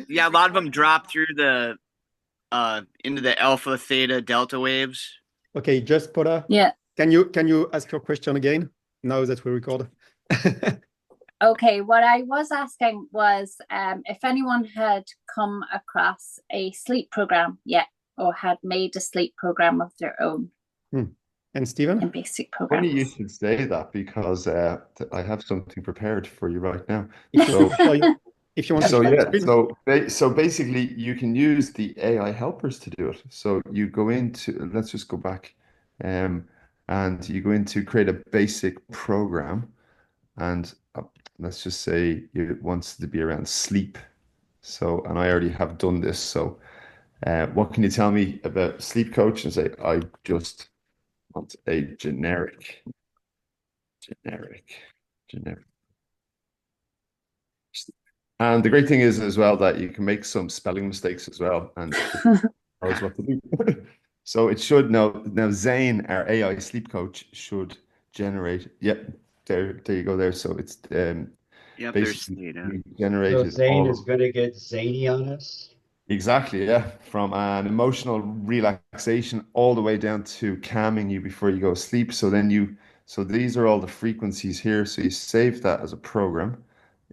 Yeah, a lot of them drop through the into the alpha, theta, delta waves. Okay, just Paula, Yeah. can you ask your question again now that we record? Okay. What I was asking was if anyone had come across a sleep program yet, or had made a sleep program of their own Hmm. And in Stephen? basic Funny you programs. should say that because I have something prepared for you right now. If you want So, to share your, if you want to so share your yeah, screen. so basically, you can use the AI helpers to do it. So you go into, let's just go back, um, and you go into create a basic program, and let's just say it wants to be around sleep. So, and I already have done this. So, what can you tell me about sleep coach? And say, I just want a generic, generic. And the great thing is as well that you can make some spelling mistakes as well, and it knows what to do. So it should now Zane, our AI sleep coach, should generate. Yep, there you go there. So it's Yep, there's basically theta. So generated Zane all is of going to get zany on us. exactly, yeah, from an emotional relaxation all the way down to calming you before you go to sleep. So these are all the frequencies here. So you save that as a program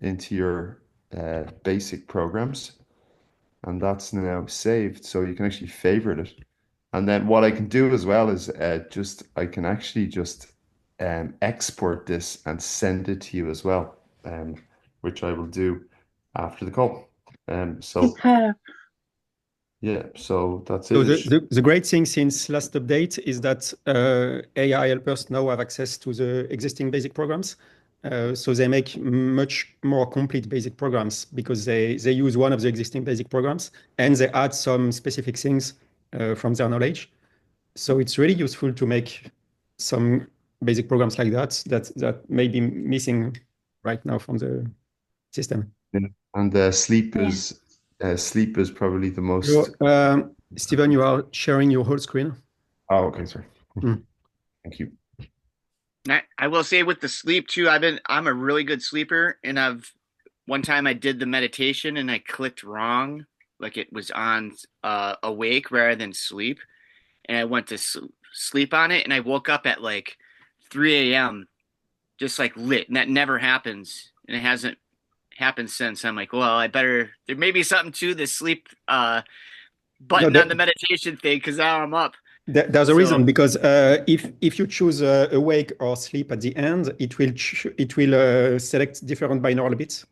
into your basic programs, and that's now saved. So you can actually favorite it. And then what I can do as well is just I can actually just export this and send it to you as well, which I will do after the call. So Superb. yeah, so that's So it. the great thing since last update is that AI helpers now have access to the existing basic programs. So they make much more complete basic programs because they use one of the existing basic programs and they add some specific things from their knowledge. So it's really useful to make some basic programs like that may be missing right now from the system. Yeah. And Yeah. sleep is probably the most. So, Stephen, you are sharing your whole screen. Oh, okay, sorry. Mm. Thank you. I will say with the sleep too, I'm a really good sleeper, and I've one time I did the meditation and I clicked wrong, like it was on awake rather than sleep, and I went to sleep on it, and I woke up at like 3 a.m. just like lit, and that never happens, and it hasn't happened since. I'm like, well, I better there may be something to this sleep No, button on the meditation thing because now I'm up. there's a So reason because if you choose awake or sleep at the end, it will select different binaural bits.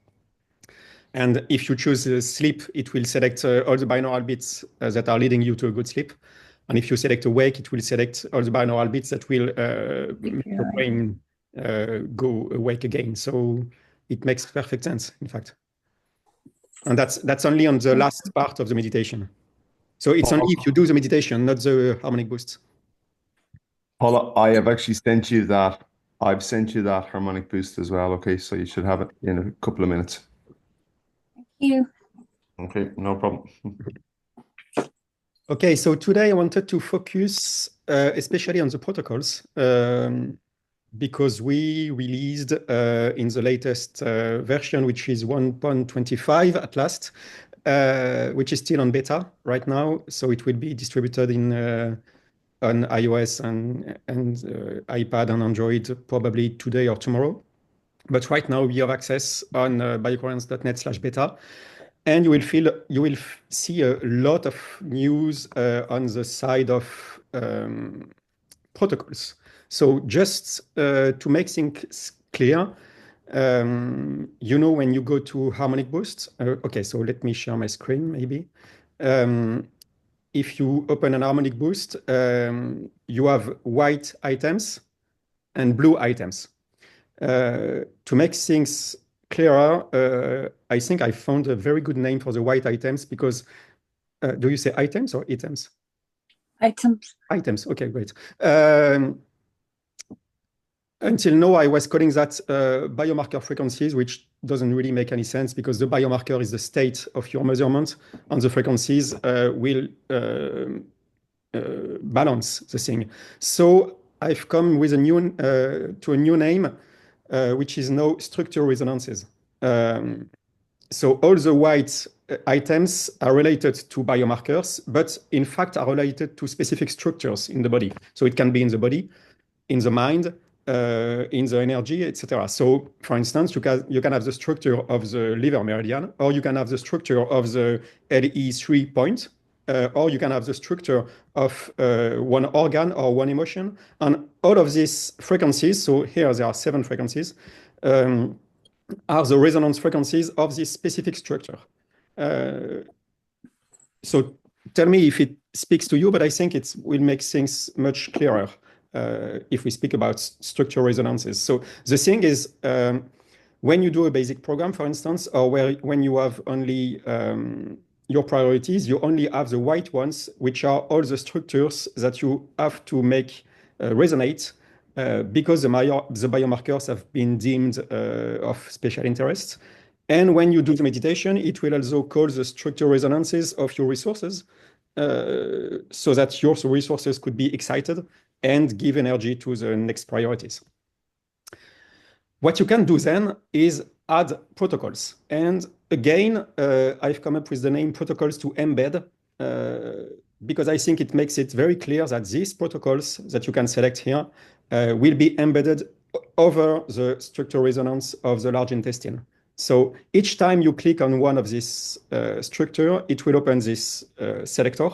And if you choose sleep, it will select all the binaural bits that are leading you to a good sleep. And if you select awake, it will select all the binaural bits that will make your brain go awake again. So it makes perfect sense, in fact. And that's only on the last part of the meditation. So it's only if you do the meditation, not the harmonic boost. Paula, I have actually sent you that. I've sent you that harmonic boost as well. Okay, so you should have it in a couple of minutes. You. Okay, no problem. Okay, so today I wanted to focus especially on the protocols because we released in the latest version, which is 1.25 at last, which is still on beta right now. So it will be distributed in on iOS and iPad and Android probably today or tomorrow. But right now we have access on biocoherence.net/beta. And you will see a lot of news on the side of protocols. So just to make things clear, when you go to harmonic boost, okay, so let me share my screen maybe. If you open an harmonic boost, you have white items and blue items. To make things clearer, I think I found a very good name for the white items because do you say items or items? Items. Items. Okay, great. Until now, I was calling that biomarker frequencies, which doesn't really make any sense because the biomarker is the state of your measurement, and the frequencies will balance the thing. So I've come with a new to a new name, which is now structure resonances. So all the white items are related to biomarkers, but in fact are related to specific structures in the body. So it can be in the body, in the mind, in the energy, etc. So, for instance, you can have the structure of the liver meridian, or you can have the structure of the LE3 point, or you can have the structure of one organ or one emotion. And all of these frequencies, so here there are 7 frequencies, are the resonance frequencies of this specific structure. So tell me if it speaks to you, but I think it will make things much clearer if we speak about structural resonances. So the thing is, when you do a basic program, for instance, or when you have only your priorities, you only have the white ones, which are all the structures that you have to make resonate because the biomarkers have been deemed of special interest. And when you do the meditation, it will also call the structural resonances of your resources so that your resources could be excited and give energy to the next priorities. What you can do then is add protocols. And again, I've come up with the name protocols to embed because I think it makes it very clear that these protocols that you can select here will be embedded over the structural resonance of the large intestine. So each time you click on one of these structure, it will open this selector.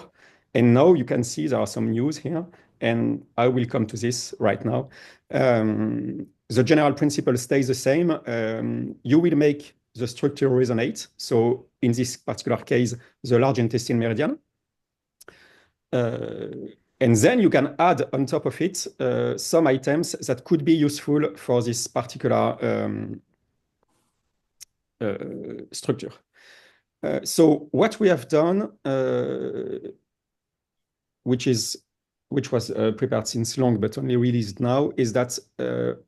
And now you can see there are some news here, and I will come to this right now. The general principle stays the same. You will make the structure resonate. So in this particular case, the large intestine meridian. And then you can add on top of it some items that could be useful for this particular structure. So what we have done, which was prepared since long but only released now, is that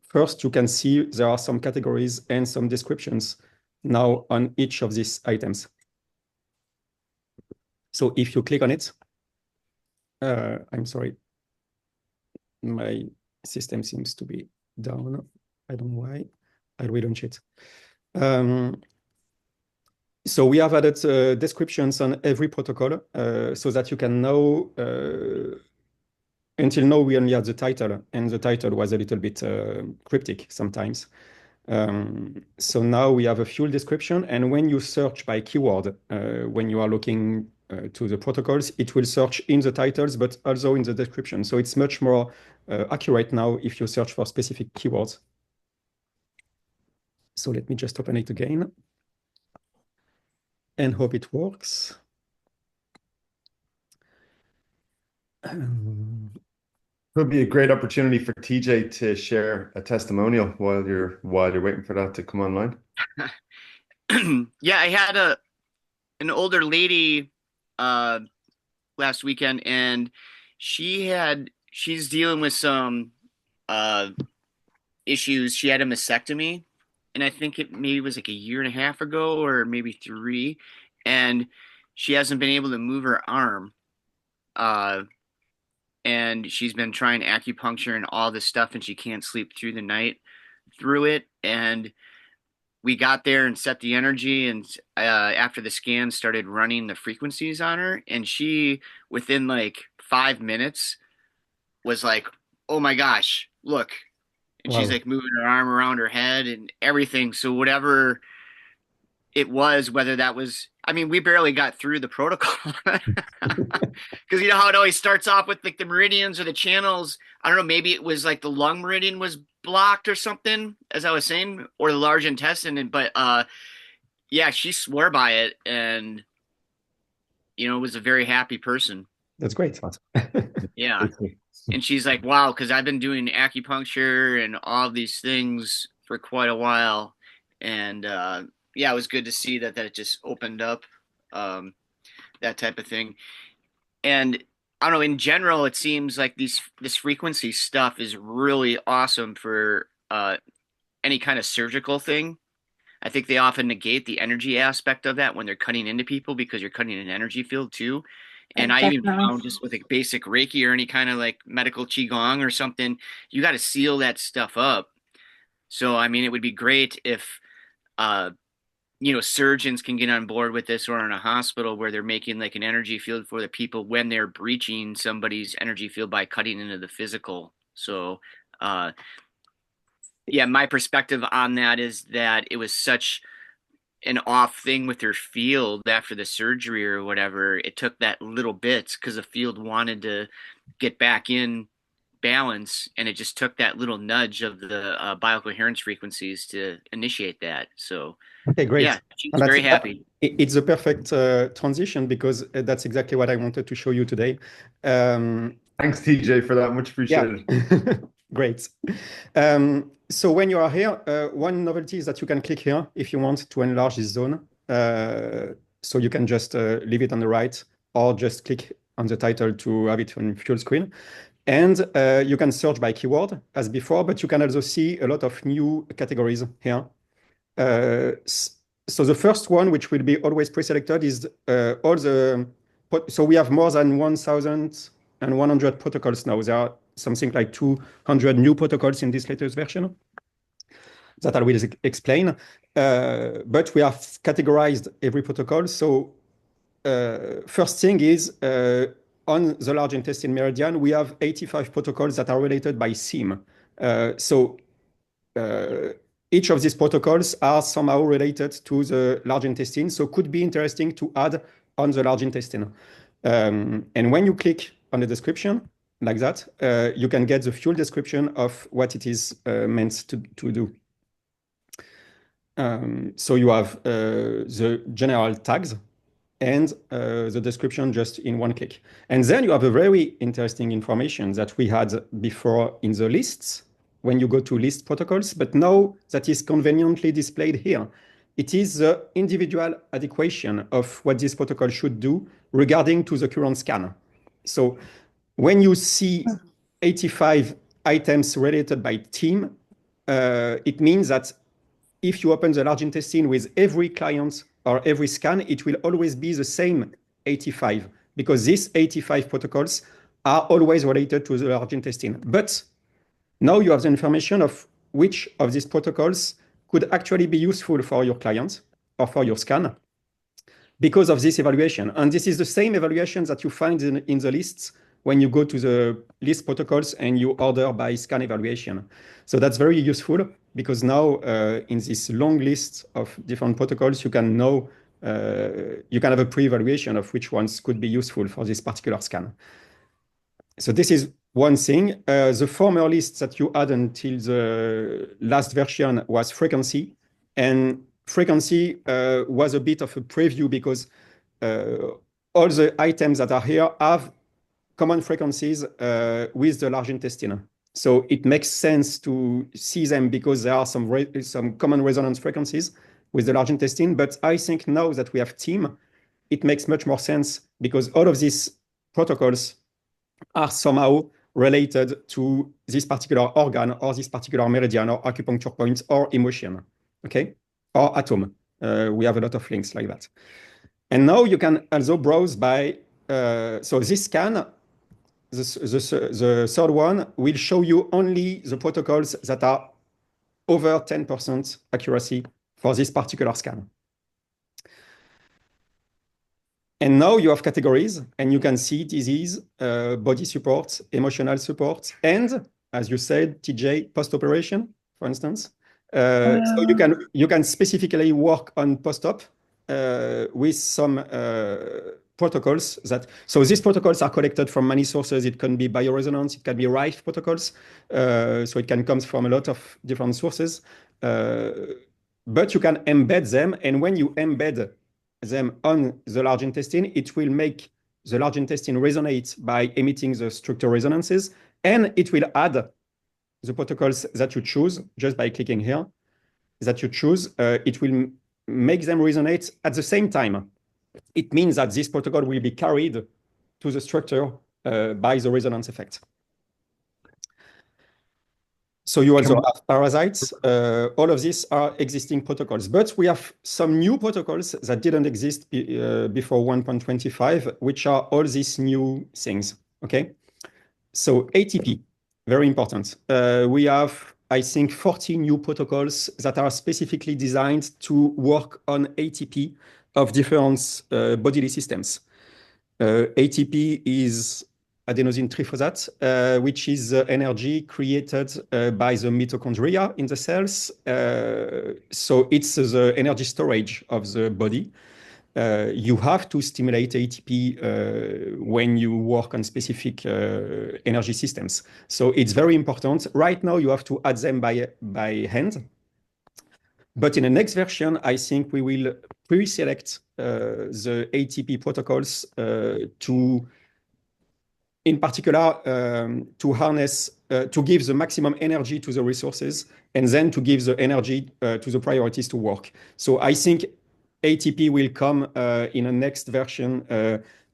first you can see there are some categories and some descriptions now on each of these items. So if you click on it, I'm sorry, my system seems to be down. I don't know why. I'll relaunch it. So we have added descriptions on every protocol so that you can know. Until now, we only had the title, and the title was a little bit cryptic sometimes. So now we have a full description, and when you search by keyword, when you are looking to the protocols, it will search in the titles, but also in the description. So it's much more accurate now if you search for specific keywords. So let me just open it again and hope it works. Could be a great opportunity for TJ to share a testimonial while you're waiting for that to come online. Yeah, I had an older lady last weekend, and she's dealing with some issues. She had a mastectomy, and I think it maybe was like a year and a half ago or maybe 3, and she hasn't been able to move her arm. And she's been trying acupuncture and all this stuff, and she can't sleep through the night through it. And we got there and set the energy, and after the scan started running the frequencies on her, and she within like 5 minutes was like, oh my gosh, look. And Wow. she's like moving her arm around her head and everything. So whatever it was, whether that was, I mean, we barely got through the protocol because you know how it always starts off with like the meridians or the channels. I don't know, maybe it was like the lung meridian was blocked or something, as I was saying, or the large intestine. But yeah, she swore by it, and you know, was a very happy person. That's great. Yeah. And she's like, wow, because I've been doing acupuncture and all these things for quite a while. And yeah, it was good to see that it just opened up, that type of thing. And I don't know, in general, it seems like this frequency stuff is really awesome for any kind of surgical thing. I think they often negate the energy aspect of that when they're cutting into people because you're cutting an energy field too. And I even Definitely. found just with a basic Reiki or any kind of like medical Qigong or something, you got to seal that stuff up. So, I mean, it would be great if surgeons can get on board with this, or in a hospital where they're making like an energy field for the people when they're breaching somebody's energy field by cutting into the physical. So, yeah, my perspective on that is that it was such an off thing with their field after the surgery or whatever. It took that little bits because the field wanted to get back in balance, and it just took that little nudge of the biocoherence frequencies to initiate that. So, Okay, great. yeah, she's And very happy. it's a perfect transition because that's exactly what I wanted to show you today. Thanks, TJ, for that. Much Yeah, appreciated. great. So when you are here, one novelty is that you can click here if you want to enlarge this zone. So you can just leave it on the right or just click on the title to have it on full screen. And you can search by keyword as before, but you can also see a lot of new categories here. So the first one, which will be always pre-selected, is all the. So we have more than 1,100 protocols now. There are something like 200 new protocols in this latest version that I will explain. But we have categorized every protocol. So first thing is on the large intestine meridian, we have 85 protocols that are related by theme. So each of these protocols are somehow related to the large intestine, so could be interesting to add on the large intestine. And when you click on the description like that, you can get the full description of what it is meant to do. So you have the general tags and the description just in one click. And then you have a very interesting information that we had before in the lists when you go to list protocols, but now that is conveniently displayed here. It is the individual adequation of what this protocol should do regarding to the current scan. So when you see 85 items related by team, it means that if you open the large intestine with every client or every scan, it will always be the same 85 because these 85 protocols are always related to the large intestine. But now you have the information of which of these protocols could actually be useful for your client or for your scan because of this evaluation. And this is the same evaluation that you find in the lists when you go to the list protocols and you order by scan evaluation. So that's very useful because now in this long list of different protocols, you can know, you can have a pre-evaluation of which ones could be useful for this particular scan. So this is one thing. The former list that you had until the last version was frequency. And frequency was a bit of a preview because all the items that are here have common frequencies with the large intestine. So it makes sense to see them because there are some common resonance frequencies with the large intestine. But I think now that we have team, it makes much more sense because all of these protocols are somehow related to this particular organ or this particular meridian or acupuncture point or emotion, okay? Or atom. We have a lot of links like that. And now you can also browse by, so this scan, the third one will show you only the protocols that are over 10% accuracy for this particular scan. And now you have categories, and you can see disease, body support, emotional support, and as you said, TJ, post-operation, for instance. So you can specifically work on post-op with some protocols that. So these protocols are collected from many sources. It can be bioresonance, it can be Rife protocols. So it can come from a lot of different sources. But you can embed them, and when you embed them on the large intestine, it will make the large intestine resonate by emitting the structural resonances, and it will add the protocols that you choose just by clicking here that you choose. It will make them resonate at the same time. It means that this protocol will be carried to the structure by the resonance effect. So you also have parasites. All of these are existing protocols, but we have some new protocols that didn't exist before 1.25, which are all these new things, okay? So ATP, very important. We have I think, 40 new protocols that are specifically designed to work on ATP of different bodily systems. ATP is adenosine triphosphate, which is energy created by the mitochondria in the cells. So it's the energy storage of the body. You have to stimulate ATP when you work on specific energy systems. So it's very important. Right now, you have to add them by hand. But in the next version, I think we will pre-select the ATP protocols to, in particular, to harness, to give the maximum energy to the resources, and then to give the energy to the priorities to work. So I think ATP will come in a next version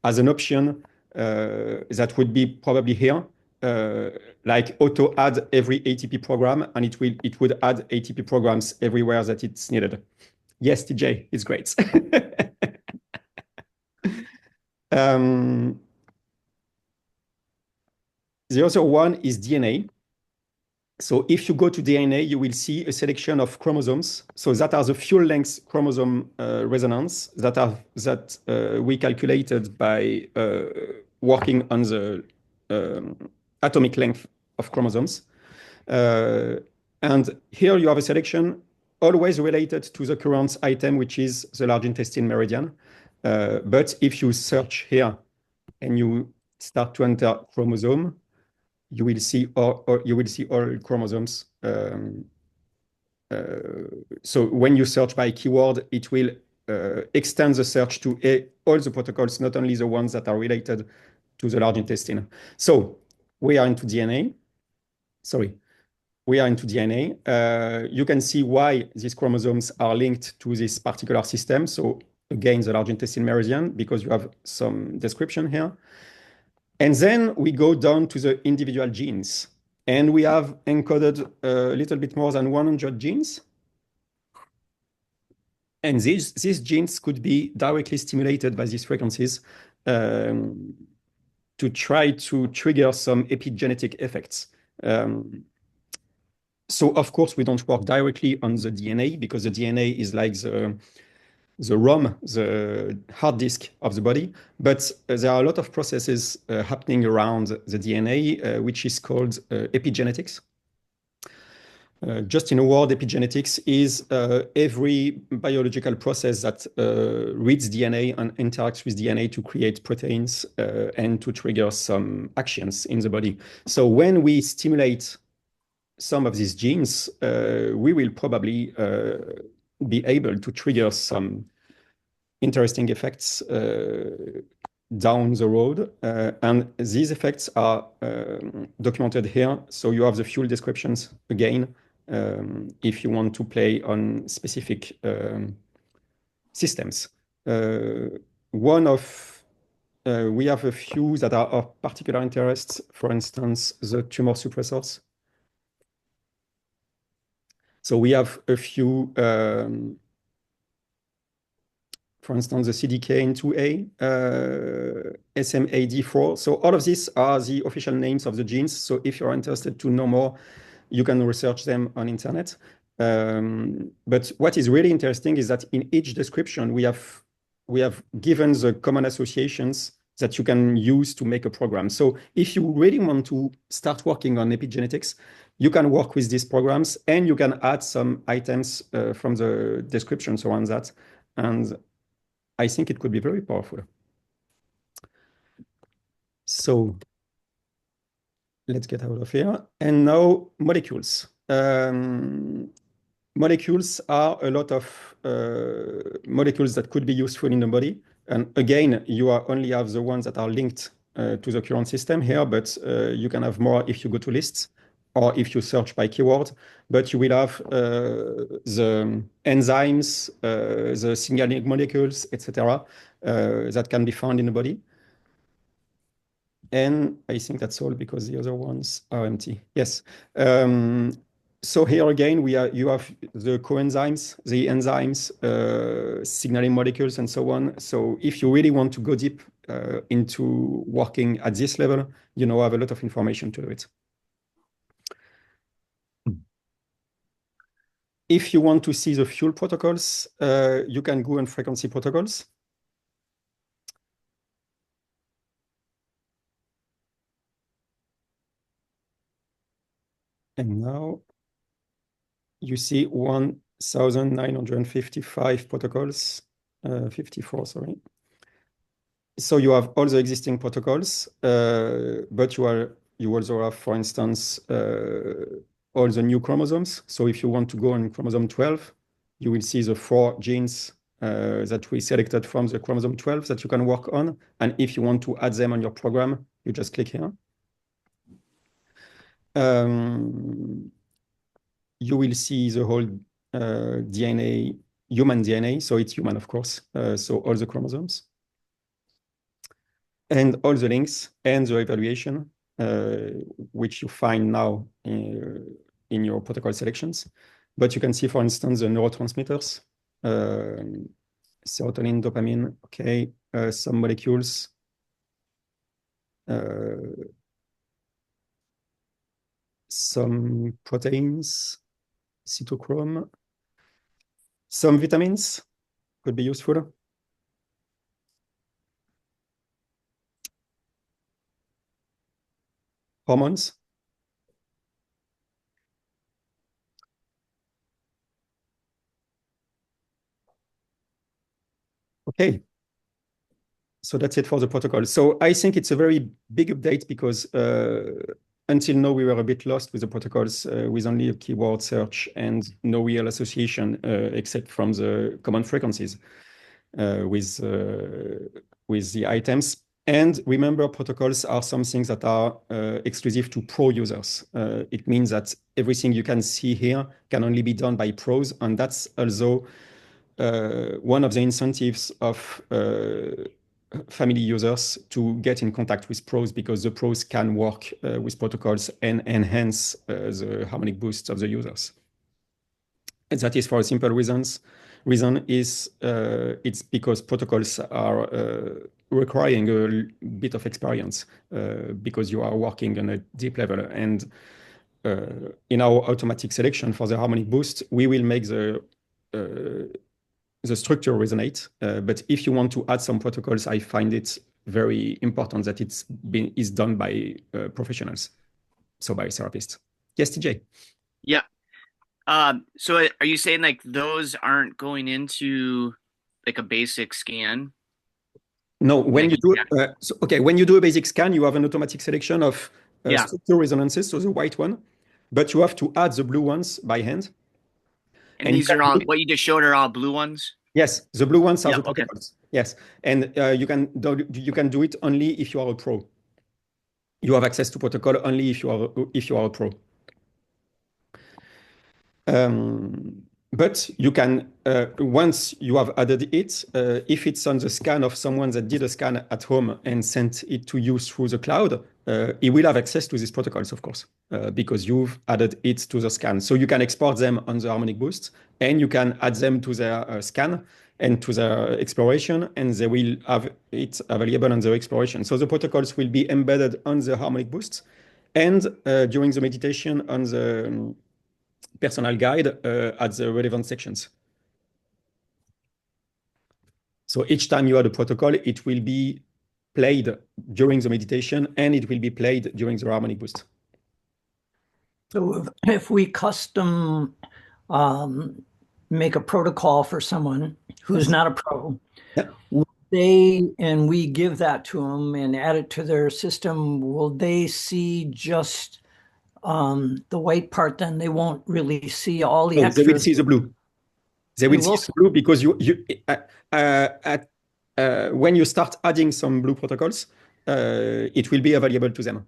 as an option that would be probably here, like auto add every ATP program, and it would add ATP programs everywhere that it's needed. Yes, TJ, it's great. The other one is DNA. So if you go to DNA, you will see a selection of chromosomes. So that are the full-length chromosome resonance that we calculated by working on the atomic length of chromosomes. And here you have a selection always related to the current item, which is the large intestine meridian. But if you search here and you start to enter chromosome, you will see all chromosomes. So when you search by keyword, it will extend the search to all the protocols, not only the ones that are related to the large intestine. So we are into DNA. Sorry, we are into DNA. You can see why these chromosomes are linked to this particular system. So again, the large intestine meridian, because you have some description here. And then we go down to the individual genes. And we have encoded a little bit more than 100 genes. And these genes could be directly stimulated by these frequencies to try to trigger some epigenetic effects. So, of course, we don't work directly on the DNA because the DNA is like the ROM, the hard disk of the body. But there are a lot of processes happening around the DNA, which is called epigenetics. Just in a word, epigenetics is every biological process that reads DNA and interacts with DNA to create proteins and to trigger some actions in the body. So when we stimulate some of these genes, we will probably be able to trigger some interesting effects down the road. And these effects are documented here. So you have the fuel descriptions again, if you want to play on specific systems. We have a few that are of particular interest, for instance, the tumor suppressors. So we have a few, for instance, the CDKN2A, SMAD4. So all of these are the official names of the genes. So if you're interested to know more, you can research them on internet. But what is really interesting is that in each description, we have given the common associations that you can use to make a program. So if you really want to start working on epigenetics, you can work with these programs and you can add some items from the descriptions around that. And I think it could be very powerful. So let's get out of here. And now molecules. Molecules are a lot of molecules that could be useful in the body. And again, you only have the ones that are linked to the current system here, but you can have more if you go to lists or if you search by keyword. But you will have the enzymes, the signaling molecules, etc., that can be found in the body. And I think that's all because the other ones are empty. Yes. So here again, you have the coenzymes, the enzymes, signaling molecules, and so on. So if you really want to go deep into working at this level, you have a lot of information to do it. if you want to see the fuel protocols, you can go on frequency protocols. And now you see 1,955 protocols, 54, sorry. So you have all the existing protocols, but you also have, for instance, all the new chromosomes. So if you want to go on chromosome 12, you will see the 4 genes that we selected from the chromosome 12 that you can work on. And if you want to add them on your program, you just click here. You will see the whole DNA, human DNA. So it's human, of course. So all the chromosomes. And all the links and the evaluation, which you find now in your protocol selections. But you can see, for instance, the neurotransmitters, serotonin, dopamine, okay, some molecules, some proteins, cytochrome, some vitamins could be useful. Hormones. Okay. So that's it for the protocol. So I think it's a very big update because until now we were a bit lost with the protocols with only a keyword search and no real association except from the common frequencies with the items. And remember, protocols are some things that are exclusive to pro users. It means that everything you can see here can only be done by pros, and that's also one of the incentives of family users to get in contact with pros, because the pros can work with protocols and enhance the harmonic boost of the users. And that is for a simple reason is it's because protocols are requiring a bit of experience because you are working on a deep level. And in our automatic selection for the harmonic boost, we will make the structure resonate. But if you want to add some protocols, I find it very important that is done by professionals, so by therapists. Yes, TJ. Yeah. So are you saying like those aren't going into like a basic scan? No, when you do when you do a basic scan, you have an automatic selection of structure resonances, so the white one, but you have to add the blue ones by hand. And these are all what you just showed are all blue ones? Yes, the blue ones are the protocols. Yes, and you can do it only if you are a pro. You have access to protocol only if you are a pro. But you can, once you have added it, if it's on the scan of someone that did a scan at home and sent it to you through the cloud, he will have access to these protocols, of course, because you've added it to the scan. So you can export them on the harmonic boost, and you can add them to their scan and to their exploration, and they will have it available on their exploration. So the protocols will be embedded on the harmonic boost, and during the meditation on the personal guide at the relevant sections. So each time you add a protocol, it will be played during the meditation, and it will be played during the harmonic boost. So if we custom make a protocol for someone who's not a pro, and we give that to them and add it to their system, will they see just the white part? Then they won't really see all the extras. They will see the blue. They will see the blue because when you start adding some blue protocols, it will be available to them.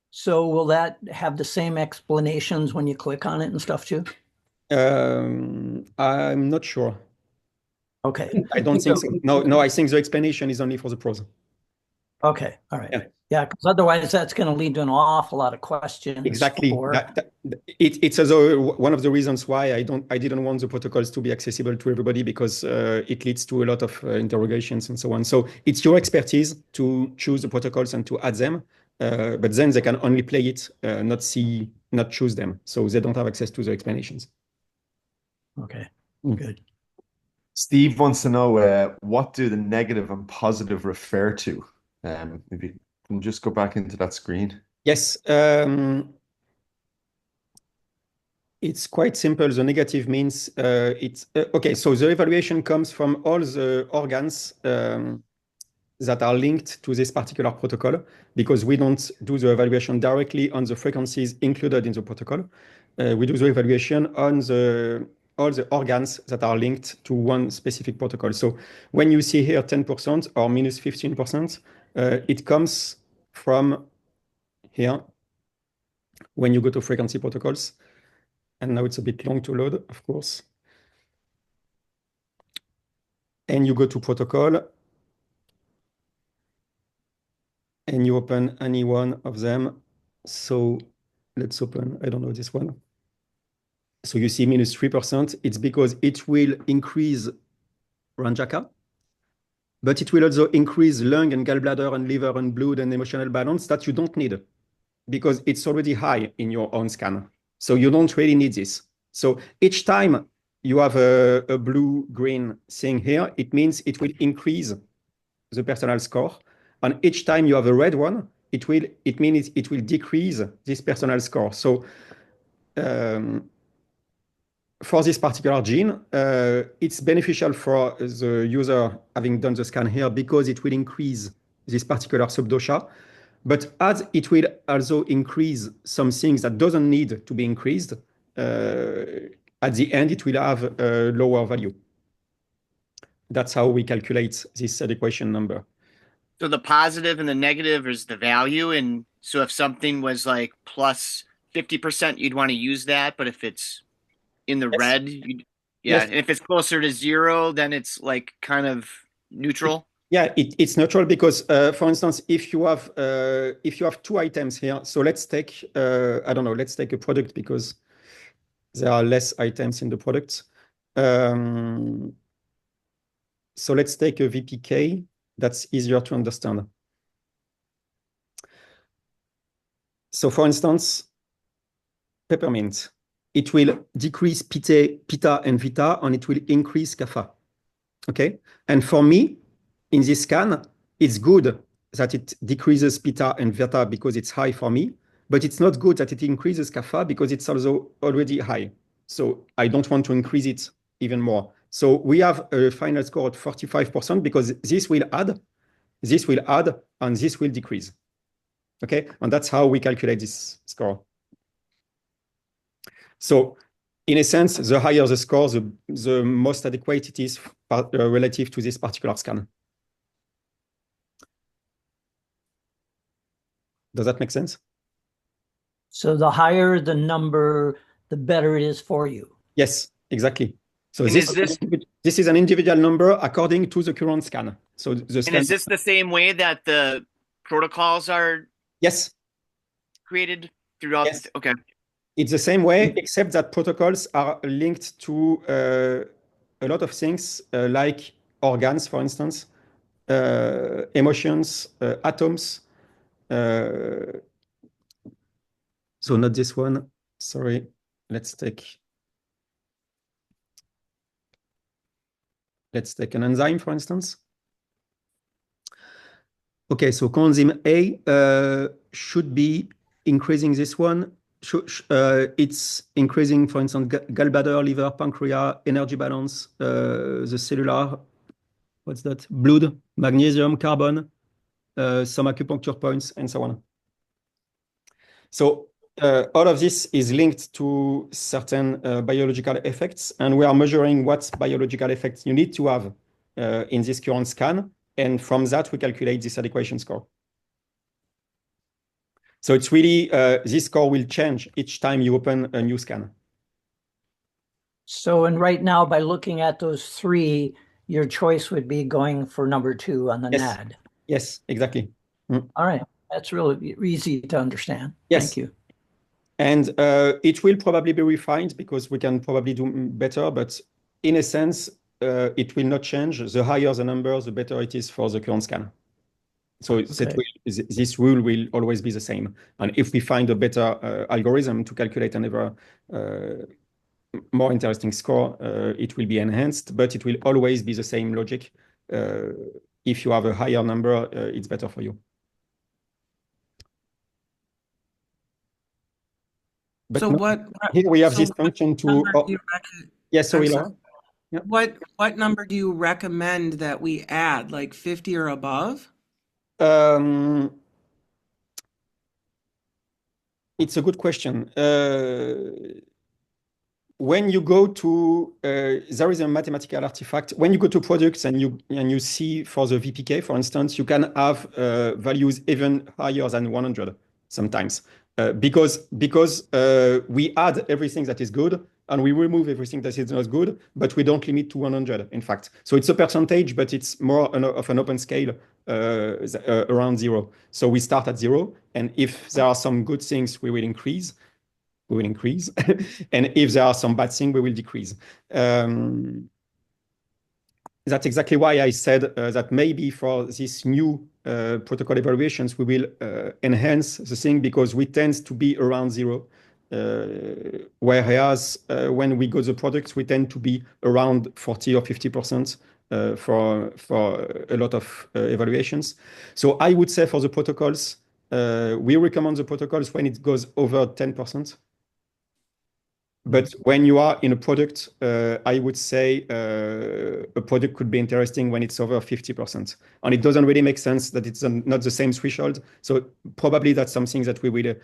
So will that have the same explanations when you click on it and stuff too? I'm not sure. Okay. I don't think so. No, I think the explanation is only for the pros. Okay. All right. Yeah, because otherwise that's going to lead to an awful lot of questions. Exactly. It's also one of the reasons why I didn't want the protocols to be accessible to everybody, because it leads to a lot of interrogations and so on. So it's your expertise to choose the protocols and to add them, but then they can only play it, not choose them. So they don't have access to the explanations. Okay, Mm. good. Steve wants to know what do the negative and positive refer to? If you can just go back into that screen. Yes, it's quite simple. The negative means it's okay. So the evaluation comes from all the organs that are linked to this particular protocol, because we don't do the evaluation directly on the frequencies included in the protocol. We do the evaluation on all the organs that are linked to one specific protocol. So when you see here 10% or minus 15%, it comes from here when you go to frequency protocols. And now it's a bit long to load, of course. And you go to protocol, and you open any one of them. So let's open, I don't know, this one. So you see minus 3%. It's because it will increase Ranjaka, but it will also increase lung and gallbladder and liver and blood and emotional balance that you don't need, because it's already high in your own scan. So you don't really need this. So each time you have a blue-green thing here, it means it will increase the personal score. And each time you have a red one, it means it will decrease this personal score. So for this particular gene, it's beneficial for the user having done the scan here, because it will increase this particular subdosha. But as it will also increase some things that doesn't need to be increased, at the end, it will have a lower value. That's how we calculate this equation number. So the positive and the negative is the value. And so if something was like plus 50%, you'd want to use that. But if it's in the Yes. red, Yes. and if it's closer to 0, then it's like kind of neutral. Yeah, it's neutral because, for instance, if you have 2 items here, so let's take I don't know, let's take a product because there are less items in the product. So let's take a VPK. That's easier to understand. So for instance, peppermint, it will decrease pita and vita, and it will increase kappa. Okay, and for me, in this scan, it's good that it decreases pita and vata because it's high for me, but it's not good that it increases kappa because it's also already high. So I don't want to increase it even more. So we have a final score at 45% because this will add, and this will decrease. Okay, and that's how we calculate this score. So in a sense, the higher the score, the most adequate it is relative to this particular scan. Does that make sense? So the higher the number, the better it is for you. Yes, exactly. So And this is an individual number according to the current scan. So the scan. And is this the same way that the protocols are Yes. created throughout? Yes. Okay. It's the same way, except that protocols are linked to a lot of things, like organs, for instance, emotions, atoms. So not this one. Sorry. Let's take an enzyme, for instance. Okay, so coenzyme A should be increasing this one. It's increasing, for instance, gallbladder, liver, pancreas, energy balance, the cellular, what's that? Blood, magnesium, carbon, some acupuncture points, and so on. So all of this is linked to certain biological effects, and we are measuring what biological effects you need to have in this current scan. And from that, we calculate this adequation score. So it's really, this score will change each time you open a new scan. So, and right now, by looking at those 3, your choice would be going for number 2 on the Yes. NAD. Yes, exactly. All right. That's really easy to understand. Yes. Thank you. And it will probably be refined because we can probably do better, but in a sense, it will not change. The higher the number, the better it is for the current scan. So this rule will always be the same. And if we find a better algorithm to calculate another more interesting score, it will be enhanced, but it will always be the same logic. If you have a higher number, it's better for you. But So what? here we have so this what function to. number do Oh, you yes, sorry, I'm Laura. sorry. Yeah. What number do you recommend that we add, like 50 or above? It's a good question. When you go to there is a mathematical artifact. When you go to products and you see for the VPK, for instance, you can have values even higher than 100 sometimes because we add everything that is good and we remove everything that is not good, but we don't limit to 100. In fact, so it's a percentage, but it's more of an open scale around 0. So we start at 0, and if there are some good things, we will increase. And if there are some bad things, we will decrease. That's exactly why I said that maybe for this new protocol evaluations, we will enhance the thing because we tend to be around 0. Whereas when we go to the products, we tend to be around 40 or 50% for a lot of evaluations. So I would say for the protocols, we recommend the protocols when it goes over 10%. But when you are in a product, I would say a product could be interesting when it's over 50%. And it doesn't really make sense that it's not the same threshold. So probably that's something that we will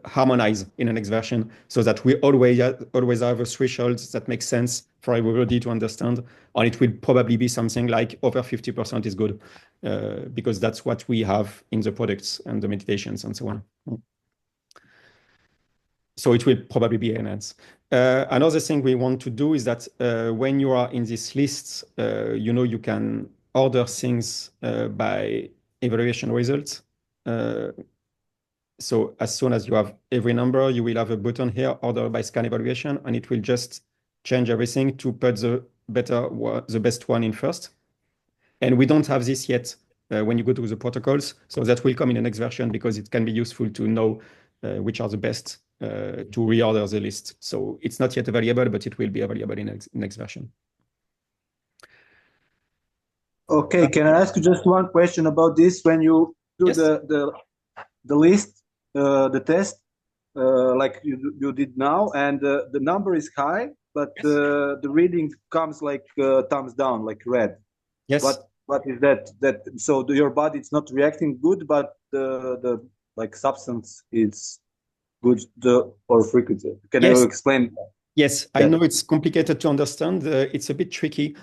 harmonize in the next version so that we always have a threshold that makes sense for everybody to understand. And it will probably be something like over 50% is good because that's what we have in the products and the meditations and so on. So it will probably be enhanced. Another thing we want to do is that when you are in this list, you can order things by evaluation results. So as soon as you have every number, you will have a button here, order by scan evaluation, and it will just change everything to put the best one in first. And we don't have this yet when you go to the protocols. So that will come in the next version because it can be useful to know which are the best to reorder the list. So it's not yet available, but it will be available in the next version. Okay, can I ask you just one question about this? When you do Yes. the list, the test, like you did now, and the number is high, but Yes. the reading comes like thumbs down, like red. Yes. What is that? So your body it's not reacting good, but the like substance is good or frequency. Can Yes. you explain? Yes, I know it's complicated to understand. It's a bit tricky.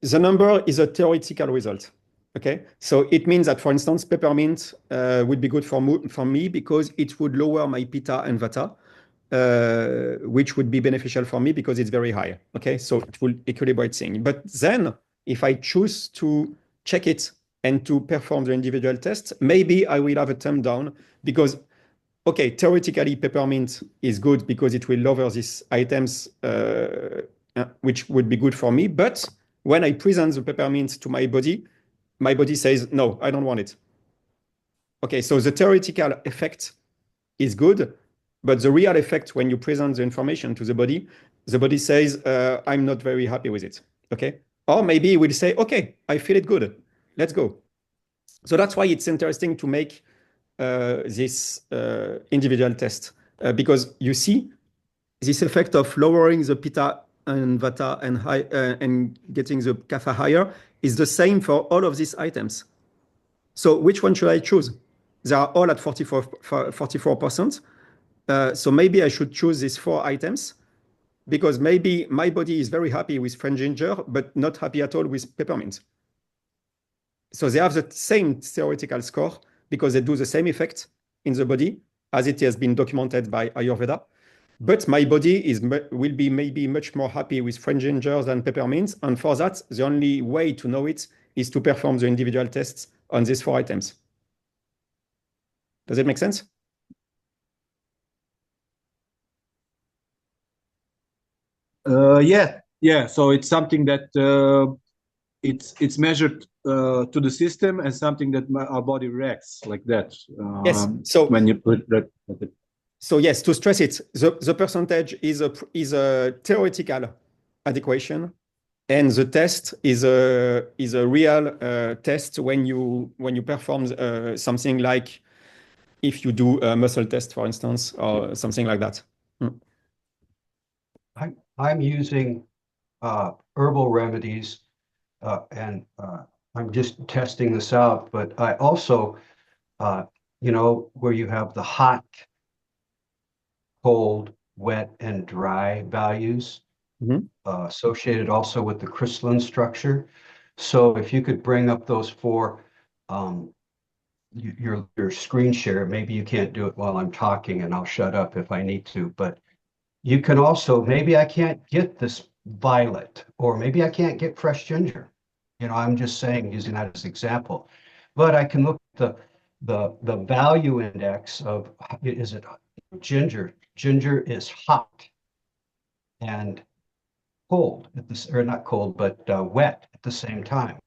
The number is a theoretical result. Okay, so it means that, for instance, peppermint would be good for me because it would lower my pitta and vata, which would be beneficial for me because it's very high. Okay, so it will equilibrate things. But then, if I choose to check it and to perform the individual test, maybe I will have a thumb down because, okay, theoretically, peppermint is good because it will lower these items, which would be good for me. But when I present the peppermint to my body says, no, I don't want it. Okay, so the theoretical effect is good, but the real effect when you present the information to the body says, I'm not very happy with it. Okay, or maybe it will say, okay, I feel it good. Let's go. So that's why it's interesting to make this individual test because you see this effect of lowering the pitta and vata and getting the kapha higher is the same for all of these items. So which one should I choose? They are all at 44%. So maybe I should choose these 4 items because maybe my body is very happy with French ginger, but not happy at all with peppermint. So they have the same theoretical score because they do the same effect in the body as it has been documented by Ayurveda. But my body will be maybe much more happy with French ginger than peppermint. And for that, the only way to know it is to perform the individual tests on these 4 items. Does it make sense? Yeah. So it's something that it's measured to the system and something that our body reacts like that. Yes. So when you put that. So yes, to stress it, the percentage is a theoretical adequation, and the test is a real test when you perform something like if you do a muscle test, for instance, or something like that. I'm using herbal remedies, and I'm just testing this out. But I also, where you have the hot, cold, wet, and dry values associated also with the crystalline structure. So if you could bring up those four, your screen share, maybe you can't do it while I'm talking, and I'll shut up if I need to. But you can also, maybe I can't get this violet, or maybe I can't get fresh ginger. I'm just saying, using that as an example. But I can look at the value index of, is it ginger? Ginger is hot and cold at this, or not cold, but wet at the same time.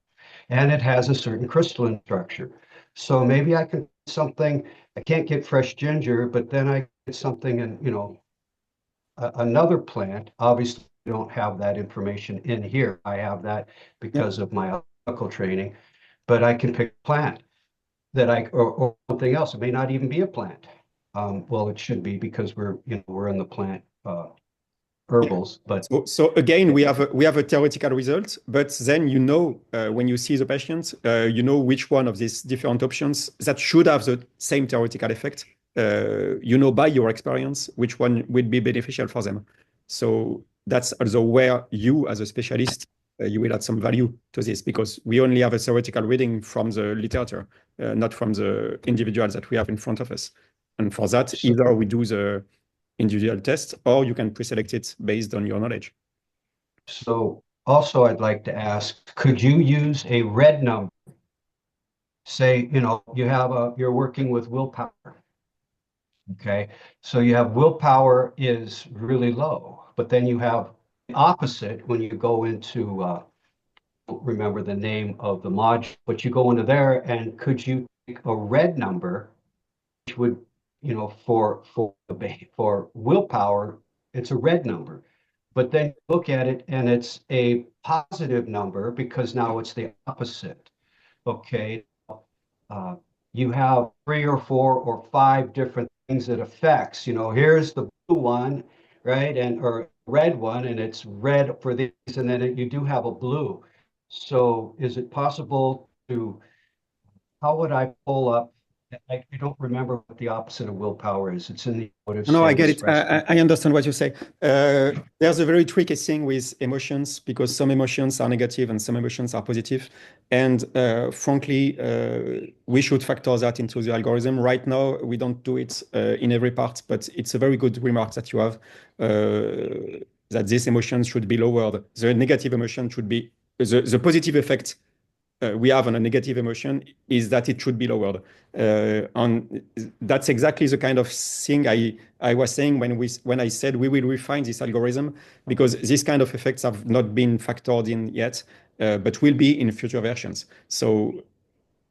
And it has a certain crystalline structure. So maybe I can something, I can't get fresh ginger, but then I get something in, another plant. Obviously, I don't have that information in here. I have that because of my chemical training, but I can pick a plant that or something else. It may not even be a plant. Well, it should be because we're in the plant herbals, but so again, we have a theoretical result, but then when you see the patient, which one of these different options that should have the same theoretical effect. By your experience which one would be beneficial for them. So that's also where you, as a specialist, you will add some value to this, because we only have a theoretical reading from the literature, not from the individuals that we have in front of us. And for that, either we do the individual test, or you can pre-select it based on your knowledge. So also I'd like to ask, could you use a red number? Say, you're working with willpower. Okay, so you have willpower is really low, but then you have the opposite when you go into, remember the name of the module, but you go into there, and could you take a red number, which would, for willpower, it's a red number, but then you look at it and it's a positive number because now it's the opposite. Okay, you have 3 or 4 or 5 different things that affects. Here's the blue one, right, or red one, and it's red for these, and then you do have a blue. So is it possible how would I pull up? I don't remember what the opposite of willpower is. It's in the emotive No, I state get it. expression. I understand what you say. There's a very tricky thing with emotions, because some emotions are negative and some emotions are positive. And frankly, we should factor that into the algorithm. Right now, we don't do it in every part, but it's a very good remark that you have, that this emotion should be lowered. The negative emotion should be, the positive effect we have on a negative emotion is that it should be lowered. That's exactly the kind of thing I was saying when I said we will refine this algorithm, because these kind of effects have not been factored in yet, but will be in future versions. So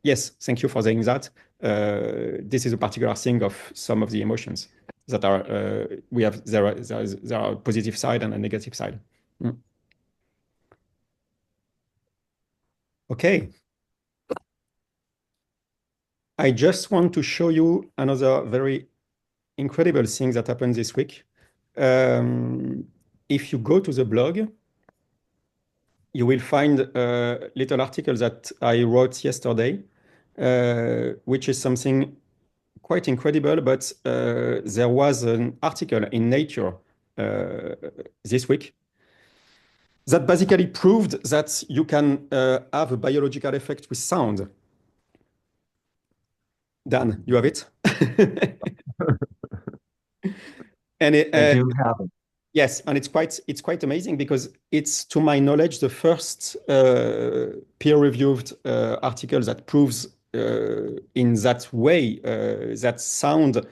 yes, thank you for saying that. This is a particular thing of some of the emotions that are there are a positive side and a negative side. Okay. I just want to show you another very incredible thing that happened this week. If you go to the blog, you will find a little article that I wrote yesterday, which is something quite incredible, but there was an article in Nature this week that basically proved that you can have a biological effect with sound. Dan, you have it? And I do have it. yes, and it's quite amazing, because it's, to my knowledge, the first peer-reviewed article that proves in that way that sound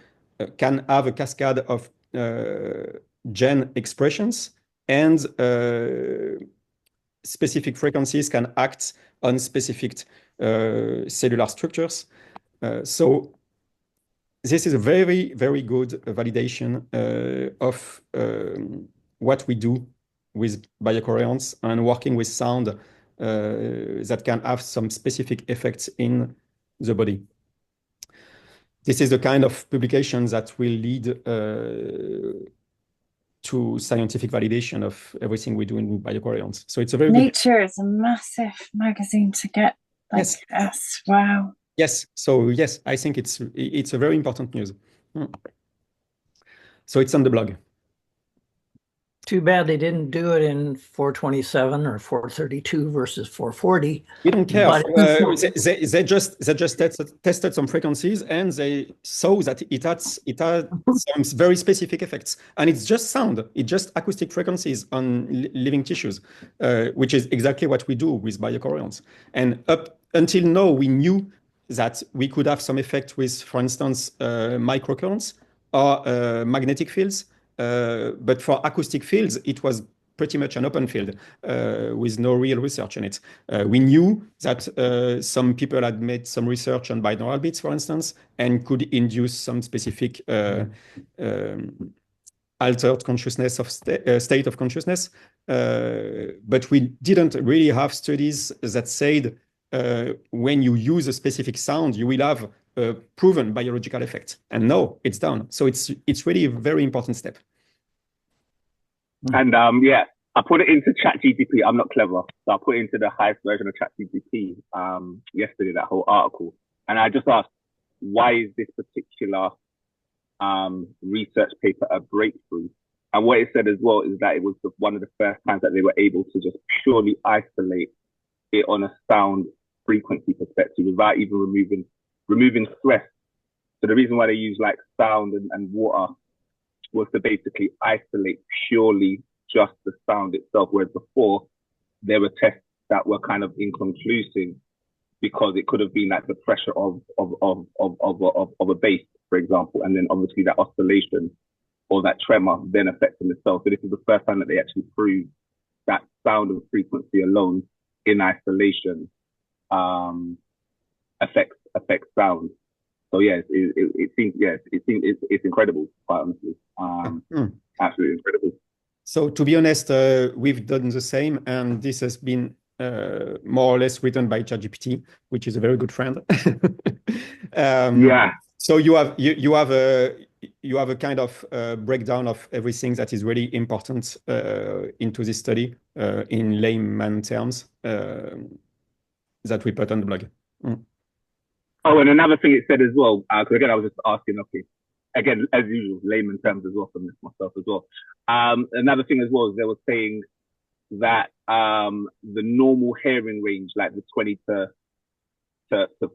can have a cascade of gene expressions, and specific frequencies can act on specific cellular structures. So this is a very, very good validation of what we do with biocoherence and working with sound that can have some specific effects in the body. This is the kind of publication that will lead to scientific validation of everything we do in biocoherence. So it's a very Nature is a massive magazine to get. Like, yes. Wow. Yes. So yes, I think it's a very important news. So it's on the blog. Too bad they didn't do it in 427 or 432 versus 440. We don't care. But they just tested some frequencies and they saw that it had some very specific effects. And it's just sound. It's just acoustic frequencies on living tissues, which is exactly what we do with biocoherence. And up until now, we knew that we could have some effect with, for instance, microcurrents or magnetic fields. But for acoustic fields, it was pretty much an open field with no real research in it. We knew that some people had made some research on binaural beats, for instance, and could induce some specific altered consciousness of state of consciousness. But we didn't really have studies that said when you use a specific sound, you will have a proven biological effect. And no, it's done. So it's really a very important step. And yeah, I put it into ChatGPT. I'm not clever, so I put it into the highest version of ChatGPT yesterday, that whole article. And I just asked, why is this particular research paper a breakthrough? And what it said as well is that it was one of the first times that they were able to just purely isolate it on a sound frequency perspective without even removing stress. So the reason why they use like sound and water was to basically isolate purely just the sound itself, whereas before there were tests that were kind of inconclusive because it could have been like the pressure of a bass, for example, and then obviously that oscillation or that tremor then affecting the cell. So this is the first time that they actually proved that sound and frequency alone in isolation affects sound. So yes, it seems it's incredible, quite honestly. Absolutely incredible. So to be honest, we've done the same, and this has been more or less written by ChatGPT, which is a very good friend. Yeah. So you have a kind of breakdown of everything that is really important into this study in layman terms that we put on the blog. Oh, and another thing it said as well, because again, I was just asking, okay, again, as usual, layman terms as well from this myself as well. Another thing as well is they were saying that the normal hearing range, like the 20 to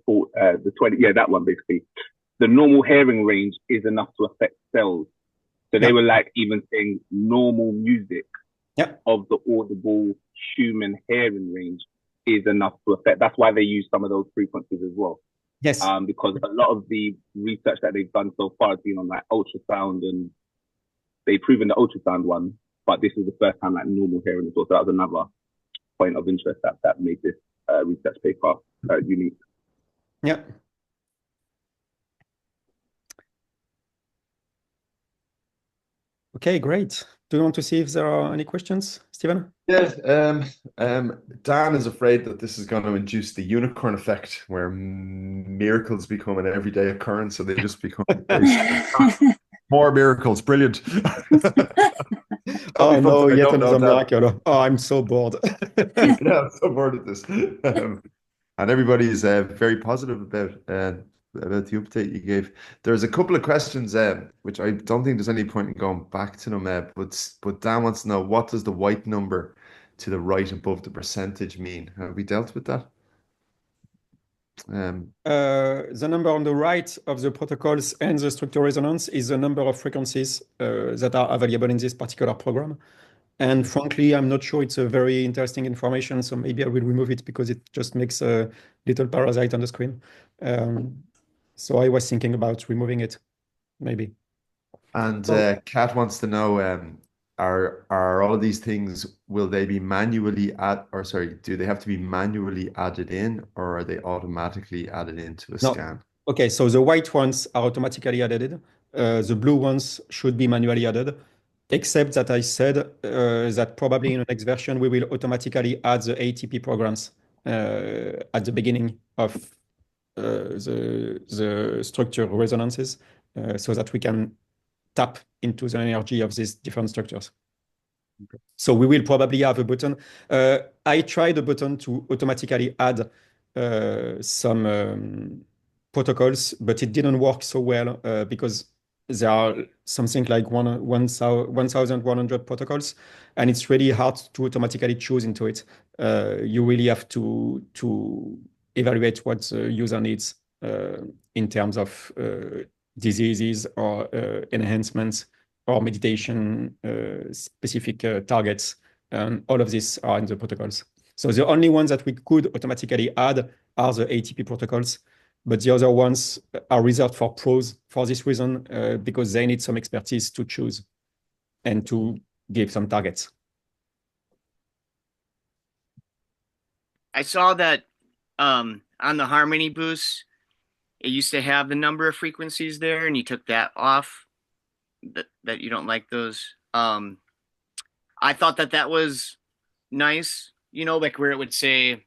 40, the 20, yeah, that one basically, the normal hearing range is enough to affect cells. So they were like even saying normal music of the audible human hearing range is enough to affect. That's why they use some of those frequencies as well. Yes. Because a lot of the research that they've done so far has been on like ultrasound, and they've proven the ultrasound one, but this is the first time like normal hearing as well. So that was another point of interest that made this research paper unique. Yeah. Okay, great. Do you want to see if there are any questions, Stephen? Yes. Dan is afraid that this is going to induce the unicorn effect, where miracles become an everyday occurrence, so they just become more miracles. Brilliant. Oh no, yet another miracle. Oh, I'm so bored. Yeah, I'm so bored of this. And everybody is very positive about the update you gave. There's a couple of questions which I don't think there's any point in going back to them, but Dan wants to know, what does the white number to the right above the percentage mean? Have we dealt with that? The number on the right of the protocols and the structural resonance is the number of frequencies that are available in this particular program. And frankly, I'm not sure it's a very interesting information, so maybe I will remove it because it just makes a little parasite on the screen. So I was thinking about removing it, maybe. And Kat wants to know, are all of these things, will they be manually do they have to be manually added in, or are they automatically added into a scan? Okay, so the white ones are automatically added. The blue ones should be manually added, except that I said that probably in the next version we will automatically add the ATP programs at the beginning of the structure resonances so that we can tap into the energy of these different structures. So we will probably have a button. I tried a button to automatically add some protocols, but it didn't work so well because there are something like 1,100 protocols, and it's really hard to automatically choose into it. You really have to evaluate what the user needs in terms of diseases or enhancements or meditation specific targets. All of these are in the protocols. So the only ones that we could automatically add are the ATP protocols, but the other ones are reserved for pros for this reason, because they need some expertise to choose and to give some targets. I saw that on the harmony boost, it used to have the number of frequencies there, and you took that off. That you don't like those. I thought that was nice, like where it would say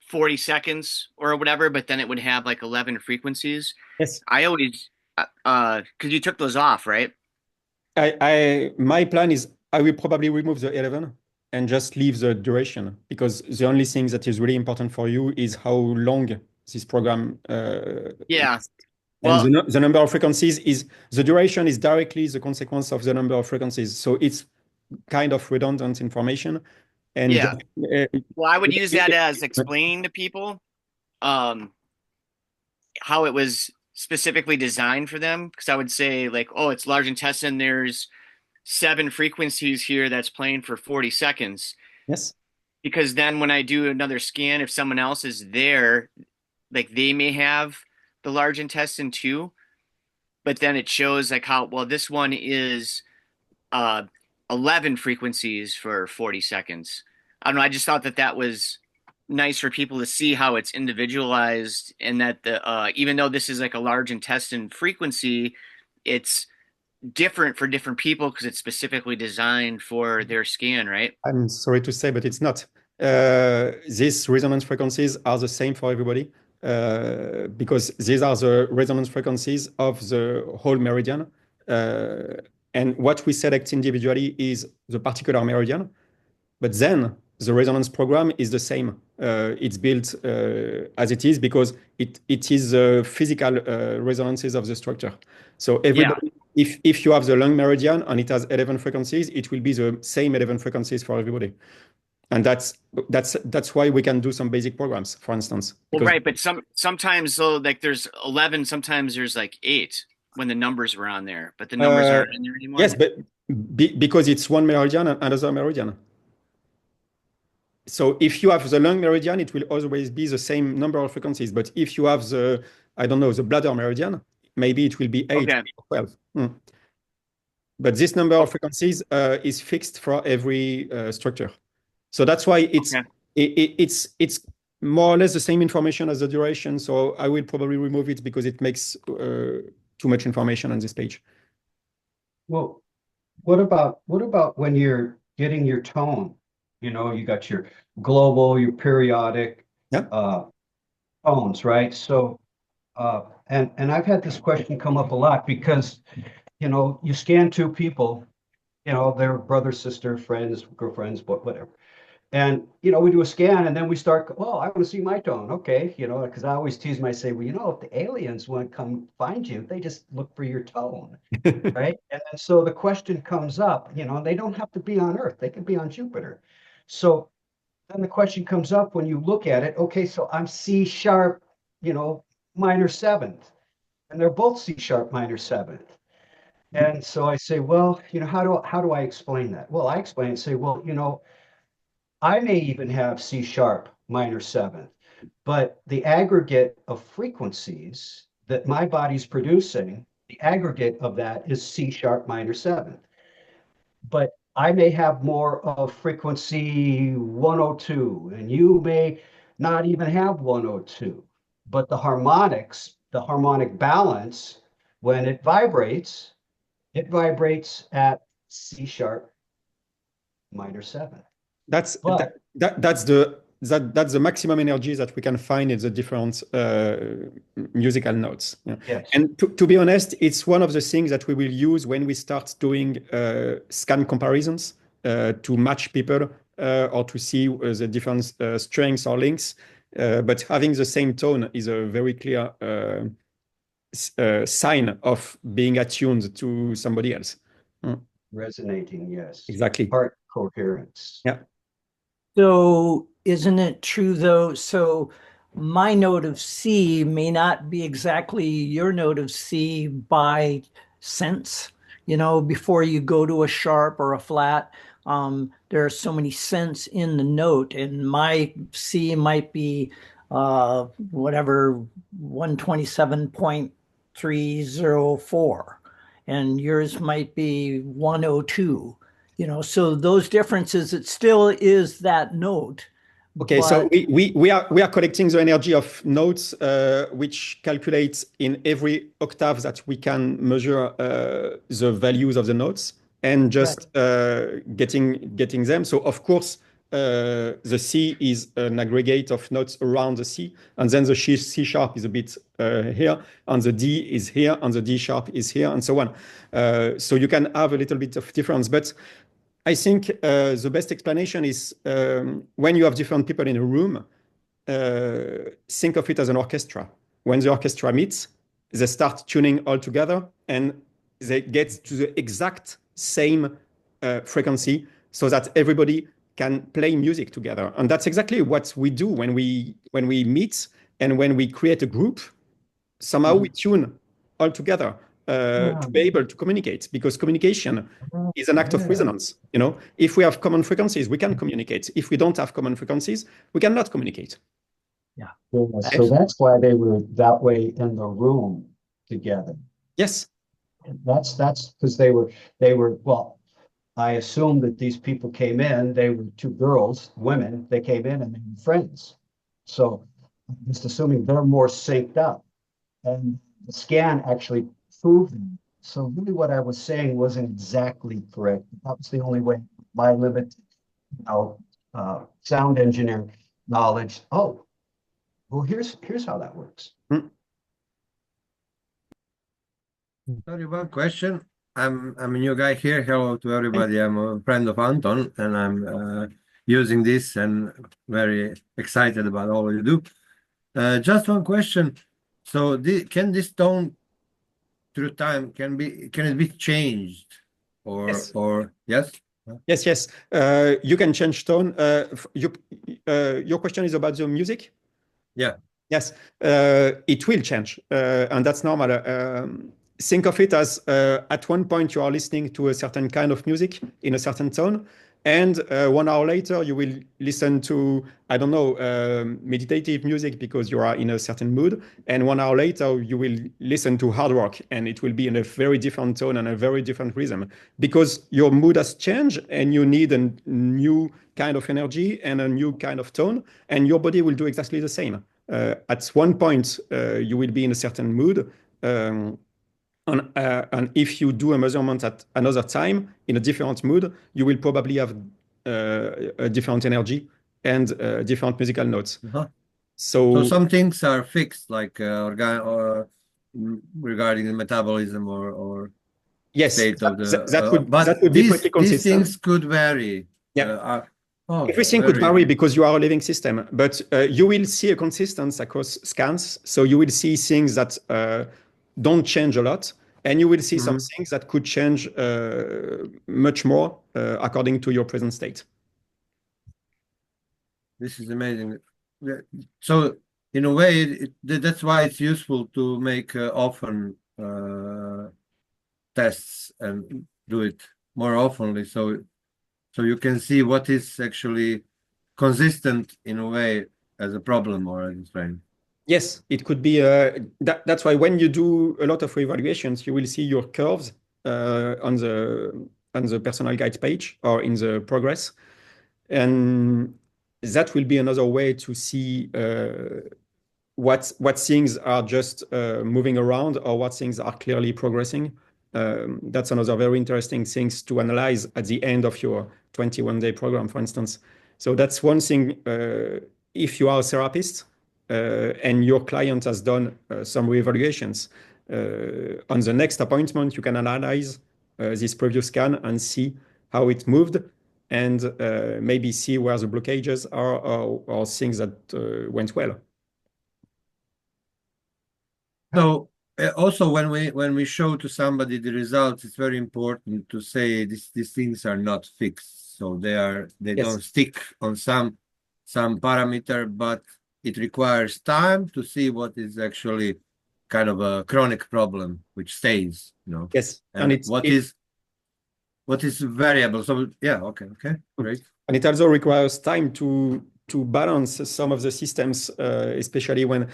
40 seconds or whatever, but then it would have like 11 frequencies. Yes. I always, because you took those off, right? My plan is I will probably remove the 11 and just leave the duration, because the only thing that is really important for you is how long this program Yeah. and Well, the number of frequencies is the duration is directly the consequence of the number of frequencies. So it's kind of redundant information. And yeah. Well, I would use that as explaining to people how it was specifically designed for them. Because I would say like, oh, it's large intestine. There's 7 frequencies here that's playing for 40 seconds. Yes. Because then when I do another scan, if someone else is there, like they may have the large intestine too, but then it shows like how well this one is 11 frequencies for 40 seconds. I don't know. I just thought that was nice for people to see how it's individualized, and that the even though this is like a large intestine frequency, it's different for different people because it's specifically designed for their scan, right? I'm sorry to say, but it's not. These resonance frequencies are the same for everybody because these are the resonance frequencies of the whole meridian. And what we select individually is the particular meridian, but then the resonance program is the same. It's built as it is because it is physical resonances of the structure. So everybody, if you have the lung meridian and it has 11 frequencies, it will be the same 11 frequencies for everybody. And that's why we can do some basic programs, for instance. Well, right, but sometimes though, like there's 11, sometimes there's like 8 when the numbers were on there, but the numbers aren't in there anymore. Yes, but because it's one meridian and another meridian. So if you have the lung meridian, it will always be the same number of frequencies. But if you have the, I don't know, the bladder meridian, maybe it will be 8 or 12. But this number of frequencies is fixed for every structure. So that's why it's more or less the same information as the duration. So I will probably remove it because it makes too much information on this page. Well, what about when you're getting your tone? You got your global, your periodic tones, right? So, and I've had this question come up a lot because, you scan 2 people, they're brother, sister, friends, girlfriends, whatever. And, we do a scan and then we start, oh, I want to see my tone. Okay. Because I always tease myself, say, well, if the aliens want to come find you, they just look for your tone. Right. And then, so the question comes up, they don't have to be on Earth. They can be on Jupiter. So then the question comes up when you look at it. Okay. So I'm C sharp, minor 7th, and they're both C sharp minor 7th. And so I say, well, how do I explain that? Well, I explain and say, well, I may even have C sharp minor 7th, but the aggregate of frequencies that my body's producing, the aggregate of that is C sharp minor 7th. But I may have more of frequency 102, and you may not even have 102. but the harmonics, the harmonic balance, when it vibrates at C sharp minor 7. That's But that's the maximum energy that we can find in the different musical notes. Yeah. yes, And to be honest, it's one of the things that we will use when we start doing scan comparisons to match people or to see the different strengths or links. But having the same tone is a very clear sign of being attuned to somebody else. resonating, yes. Exactly. Heart coherence. Yeah. So isn't it true though? So my note of C may not be exactly your note of C by sense. You know, before you go to a sharp or a flat, there are so many cents in the note, and my C might be whatever 127.304, and yours might be 102. You know, so those differences, it still is that note. Okay, so But we are collecting the energy of notes, which calculates in every octave that we can measure the values of the notes and just getting them. So of course, the C is an aggregate of notes around the C, and then the C sharp is a bit here, and the D is here, and the D sharp is here, and so on. So you can have a little bit of difference, but I think the best explanation is when you have different people in a room, think of it as an orchestra. When the orchestra meets, they start tuning all together and they get to the exact same frequency so that everybody can play music together. And that's exactly what we do when we meet and when we create a group. Somehow we tune all together to be able to communicate, because communication is an act of resonance. You know, if we have common frequencies, we can communicate. If we don't have common frequencies, we cannot communicate. Yeah. So that's why they were that way in the room together. Yes. That's because they were well, I assume that these people came in, they were two girls, women, they came in and they were friends. So I'm just assuming they're more synced up. And the scan actually proved them. So really what I was saying wasn't exactly correct. That was the only way my limited, sound engineer knowledge. Oh, well, here's how that works. Sorry, one question. I'm a new guy here. Hello to everybody. I'm a friend of Anton, and I'm using this and very excited about all you do. Just one question. So can this tone through time can it be changed or Yes. Yes? Yes. You can change tone. Your question is about the music? Yeah. Yes, it will change, and that's normal. Think of it as at one point you are listening to a certain kind of music in a certain tone, and 1 hour later you will listen to, I don't know, meditative music because you are in a certain mood, and 1 hour later you will listen to hard rock, and it will be in a very different tone and a very different rhythm because your mood has changed and you need a new kind of energy and a new kind of tone, and your body will do exactly the same. At one point, you will be in a certain mood. And if you do a measurement at another time in a different mood, you will probably have a different energy and different musical notes. So some things are fixed, like regarding the metabolism or yes, state of the. that would be pretty consistent. These things could vary. Yeah. Everything could vary because you are a living system, but you will see a consistency across scans. So you will see things that don't change a lot, and you will see some things that could change much more according to your present state. This is amazing. So in a way, that's why it's useful to make often tests and do it more oftenly. So you can see what is actually consistent in a way as a problem or as a strength. Yes, it could be. That's why when you do a lot of evaluations, you will see your curves on the personal guide page or in the progress, and that will be another way to see what things are just moving around or what things are clearly progressing. That's another very interesting things to analyze at the end of your 21-day program, for instance. So that's one thing. If you are a therapist and your client has done some reevaluations, on the next appointment, you can analyze this previous scan and see how it moved and maybe see where the blockages are or things that went well. So also when we show to somebody the results, it's very important to say these things are not fixed. So they Yes. don't stick on some parameter, but it requires time to see what is actually kind of a chronic problem which stays, you know. Yes, And what is variable. So yeah, okay, great. And it also requires time to balance some of the systems, especially when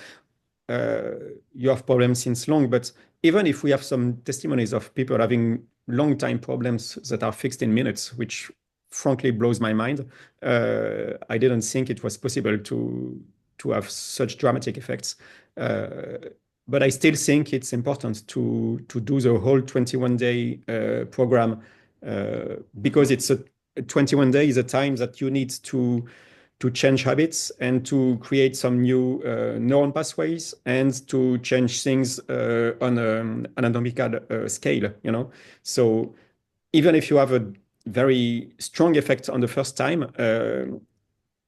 you have problems since long. But even if we have some testimonies of people having long time problems that are fixed in minutes, which frankly blows my mind, I didn't think it was possible to have such dramatic effects. But I still think it's important to do the whole 21-day program because it's a 21 days is a time that you need to change habits and to create some new neuron pathways and to change things on an anatomical scale, you know. So even if you have a very strong effect on the first time,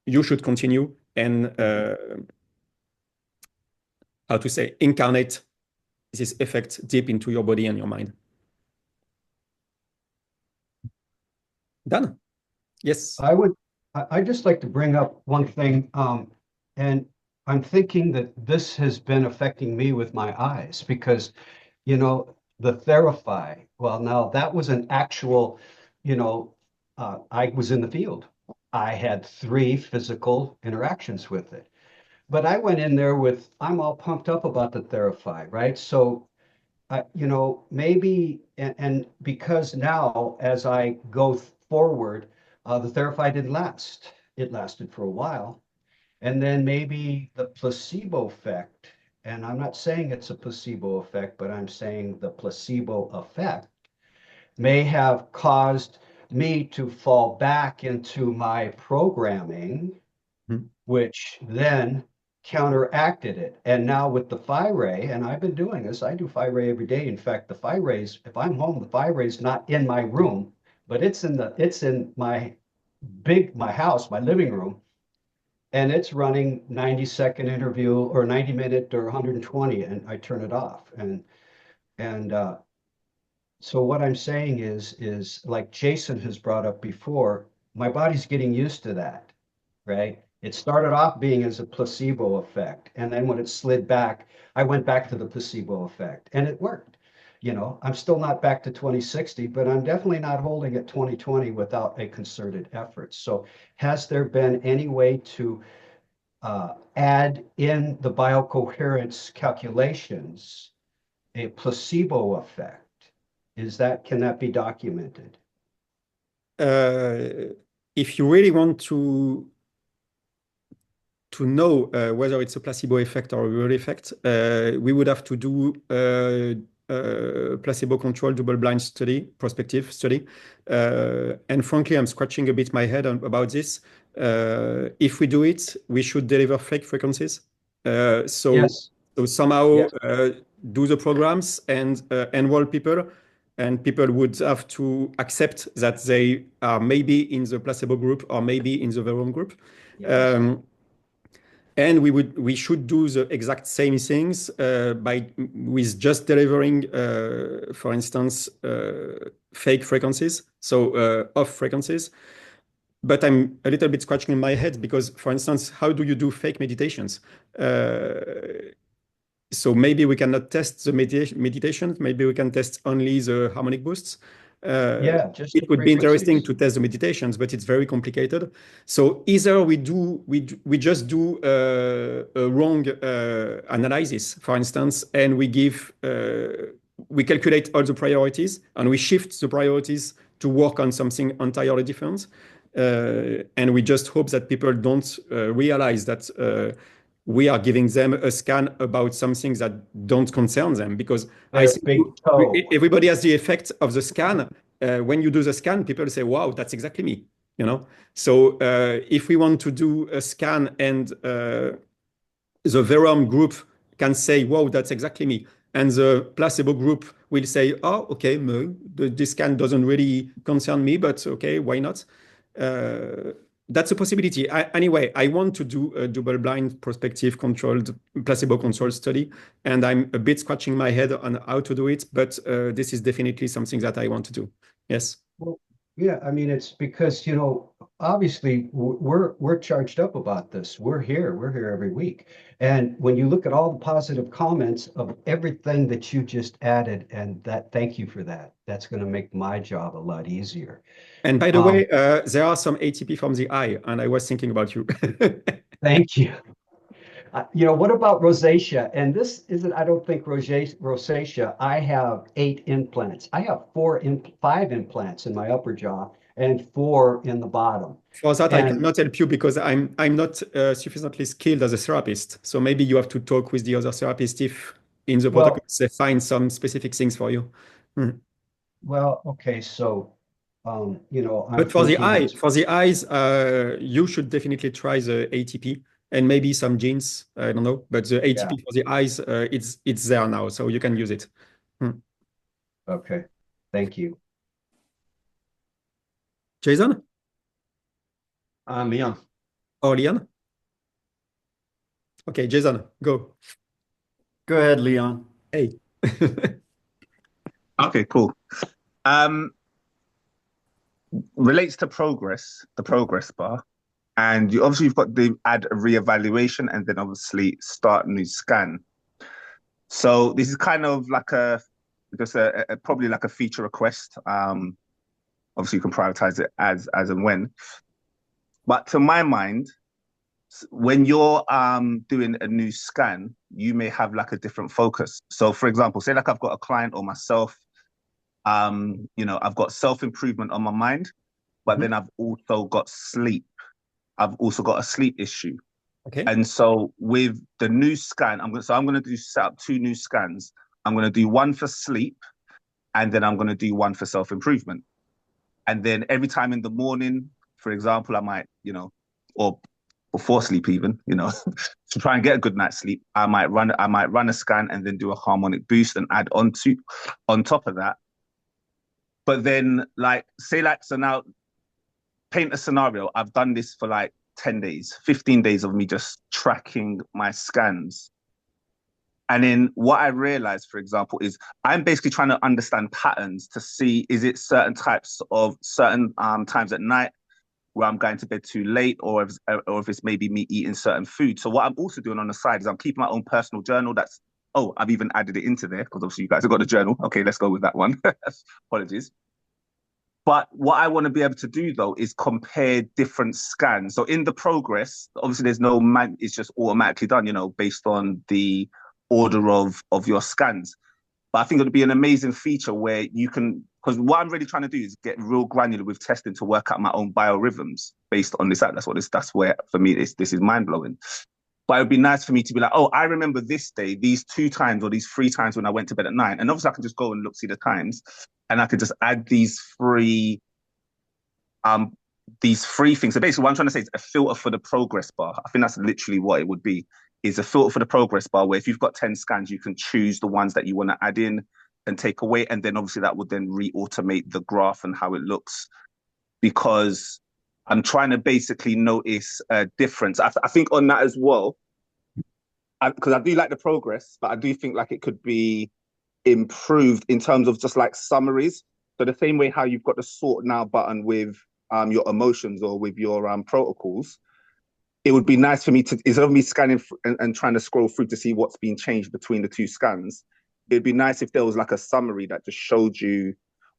you should continue and how to say, incarnate this effect deep into your body and your mind. Done. Yes. I'd just like to bring up one thing, and I'm thinking that this has been affecting me with my eyes because, you know, the Therify, well, now that was an actual, you know, I was in the field. I had 3 physical interactions with it. But I went in there with, I'm all pumped up about the Therify, right? So, you know, maybe, and because now as I go forward, the Therify didn't last. It lasted for a while. And then maybe the placebo effect, and I'm not saying it's a placebo effect, but I'm saying the placebo effect may have caused me to fall back into my programming, which then counteracted it. And now with the phi ray, and I've been doing this, I do phi ray every day. In fact, the phi rays, if I'm home, the phi ray's not in my room, but it's in my house, my living room, and it's running 90-second interview or 90-minute or 120, and I turn it off. And so what I'm saying is like Jason has brought up before, my body's getting used to that, right? It started off being as a placebo effect, and then when it slid back, I went back to the placebo effect, and it worked. You know, I'm still not back to 2060, but I'm definitely not holding at 2020 without a concerted effort. So has there been any way to add in the biocoherence calculations a placebo effect? Can that be documented? If you really want to know whether it's a placebo effect or a real effect, we would have to do placebo-controlled double-blind study, prospective study. And frankly, I'm scratching a bit my head about this. If we do it, we should deliver fake frequencies. So somehow do the programs and enroll people, and people would have to accept that they are maybe in the placebo group or maybe in the verum group. Yes. And we should do the exact same things with just delivering, for instance, fake frequencies, so off frequencies. But I'm a little bit scratching in my head because, for instance, how do you do fake meditations? So maybe we cannot test the meditations. Maybe we can test only the harmonic boosts. It would be interesting to test the meditations, but it's very complicated. So either we just do a wrong analysis, for instance, and we calculate all the priorities and we shift the priorities to work on something entirely different. And we just hope that people don't realize that we are giving them a scan about some things that don't concern them, because I Their think big toe. everybody has the effect of the scan. When you do the scan, people say, wow, that's exactly me, you know? So if we want to do a scan and the Verum group can say, wow, that's exactly me, and the placebo group will say, oh, okay, no, this scan doesn't really concern me, but okay, why not? That's a possibility. Anyway, I want to do a double-blind, prospective, controlled, placebo-controlled study, and I'm a bit scratching my head on how to do it, but this is definitely something that I want to do. Yes. Well, yeah, I mean, it's because, obviously we're charged up about this. We're here every week. And when you look at all the positive comments of everything that you just added, and thank you for that. That's going to make my job a lot easier. And by the way, there are some ATP from the eye, and I was thinking about you. Thank you. What about rosacea? And this isn't, I don't think rosacea. I have 8 implants. I have 5 implants in my upper jaw and 4 in the bottom. For that, I cannot help you because I'm not sufficiently skilled as a therapist. So maybe you have to talk with the other therapist if in the protocol they find some specific things for you. Well, okay, so but for the eyes, you should definitely try the ATP and maybe some genes. I don't know, but the ATP for the eyes, it's there now, so you can use it. Okay, thank you, Jason. Leon. Oh, Leon. Okay, Jason, go. Go ahead, Leon. Hey. Okay, cool. Relates to progress, the progress bar. And you've got to add a reevaluation and then obviously start a new scan. So this is kind of like probably like a feature request. Obviously you can prioritize it as and when. But to my mind, when you're doing a new scan, you may have like a different focus. So for example, say like I've got a client or myself, I've got self-improvement on my mind, but then I've also got sleep. I've also got a sleep issue. Okay. And so with the new scan, I'm going to set up 2 new scans. I'm going to do one for sleep, and then I'm going to do one for self-improvement. And then every time in the morning, for example, I might, or before sleep even, to try and get a good night's sleep, I might run a scan and then do a harmonic boost and add on top of that. But then so now paint a scenario. I've done this for like 10 days, 15 days of me just tracking my scans. And then what I realized, for example, is I'm basically trying to understand patterns to see, is it certain times at night where I'm going to bed too late, or if it's maybe me eating certain food. So what I'm also doing on the side is I'm keeping my own personal journal. I've even added it into there because obviously you guys have got a journal. Okay, let's go with that one. Apologies. But what I want to be able to do, though, is compare different scans. So in the progress, obviously there's it's just automatically done, based on the order of your scans. But I think it would be an amazing feature where you can, because what I'm really trying to do is get real granular with testing to work out my own biorhythms based on this app. That's where, for me, this is mind-blowing. But it would be nice for me to be like, oh, I remember this day, these 2 times or these 3 times when I went to bed at 9. And obviously I can just go and see the times. And I could just add these 3 things. So basically what I'm trying to say is a filter for the progress bar. I think that's literally what it would be, is a filter for the progress bar where if you've got 10 scans, you can choose the ones that you want to add in and take away. And then obviously that would then re-automate the graph and how it looks, because I'm trying to basically notice a difference. I think on that as well, because I do like the progress, but I do think like it could be improved in terms of just like summaries. So the same way how you've got the sort now button with your emotions or with your protocols, it would be nice for me to, instead of me scanning and trying to scroll through to see what's been changed between the 2 scans, it'd be nice if there was like a summary that just showed you,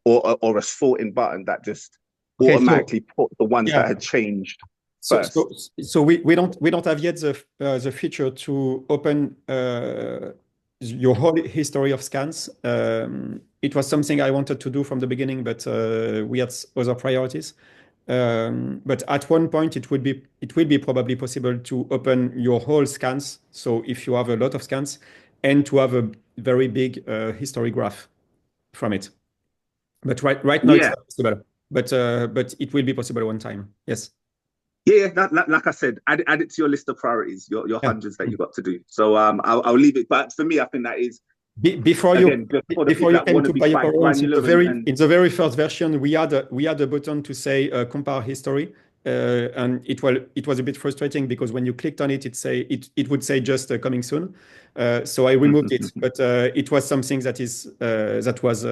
or a sorting button that just automatically put the ones that had changed first. So we don't have yet the feature to open your whole history of scans. It was something I wanted to do from the beginning, but we had other priorities. But at one point, it will be probably possible to open your whole scans. So if you have a lot of scans, and to have a very big history graph from it. But right now it's Yeah. not possible. But it will be possible one time. Yes. Yeah, like I said, add it to your list of priorities, your hundreds that you got to do. So I'll leave it. But for me, I think that is Before again just for the people you that came want to to be quite BioCoherence, granular in the very first version, we had a button to say compare history, and it was a bit frustrating because when you clicked on it, it would say just coming soon. So I removed it, but it was something that was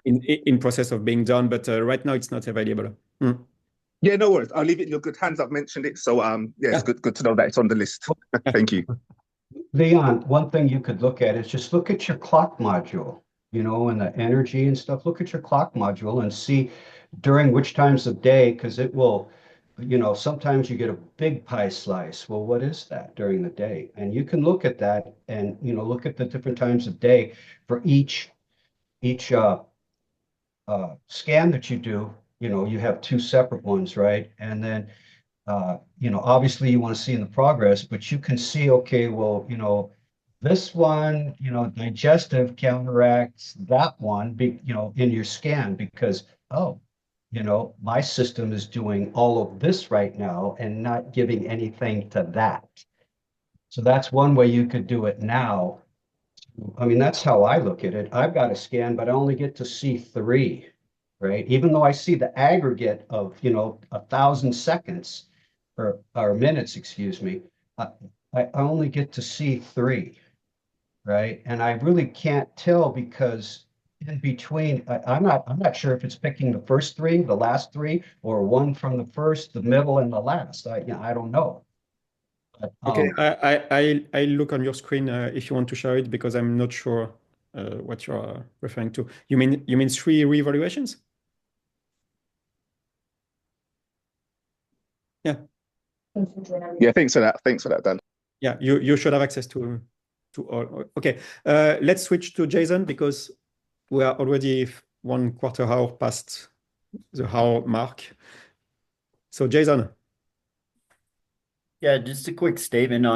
in process of being done, but right now it's not available. Yeah, no worries. I'll leave it in your good hands. I've mentioned it, so yeah, it's good to know that it's on the list. Thank you. Leon, one thing you could look at is just look at your clock module, and the energy and stuff. Look at your clock module and see during which times of day, because it will, sometimes you get a big pie slice. Well, what is that during the day? And you can look at that and, look at the different times of day for each scan that you do. You have two separate ones, right? And then obviously you want to see in the progress, but you can see, okay, well, this one, digestive counteracts that one, in your scan because, oh, my system is doing all of this right now and not giving anything to that. So that's one way you could do it now. I mean, that's how I look at it. I've got a scan, but I only get to see three, right? Even though I see the aggregate of, 1,000 seconds or minutes, excuse me, I only get to see three, right? And I really can't tell because in between, I'm not sure if it's picking the first three, the last three, or one from the first, the middle, and the last. I don't know. But, Okay, I look on your screen if you want to share it because I'm not sure what you're referring to. You mean three reevaluations? Yeah. Yeah, thanks for that, Dan. Yeah, you should have access to all. Okay, let's switch to Jason because we are already 1/4 hour past the hour mark. So Jason. Yeah, just a quick statement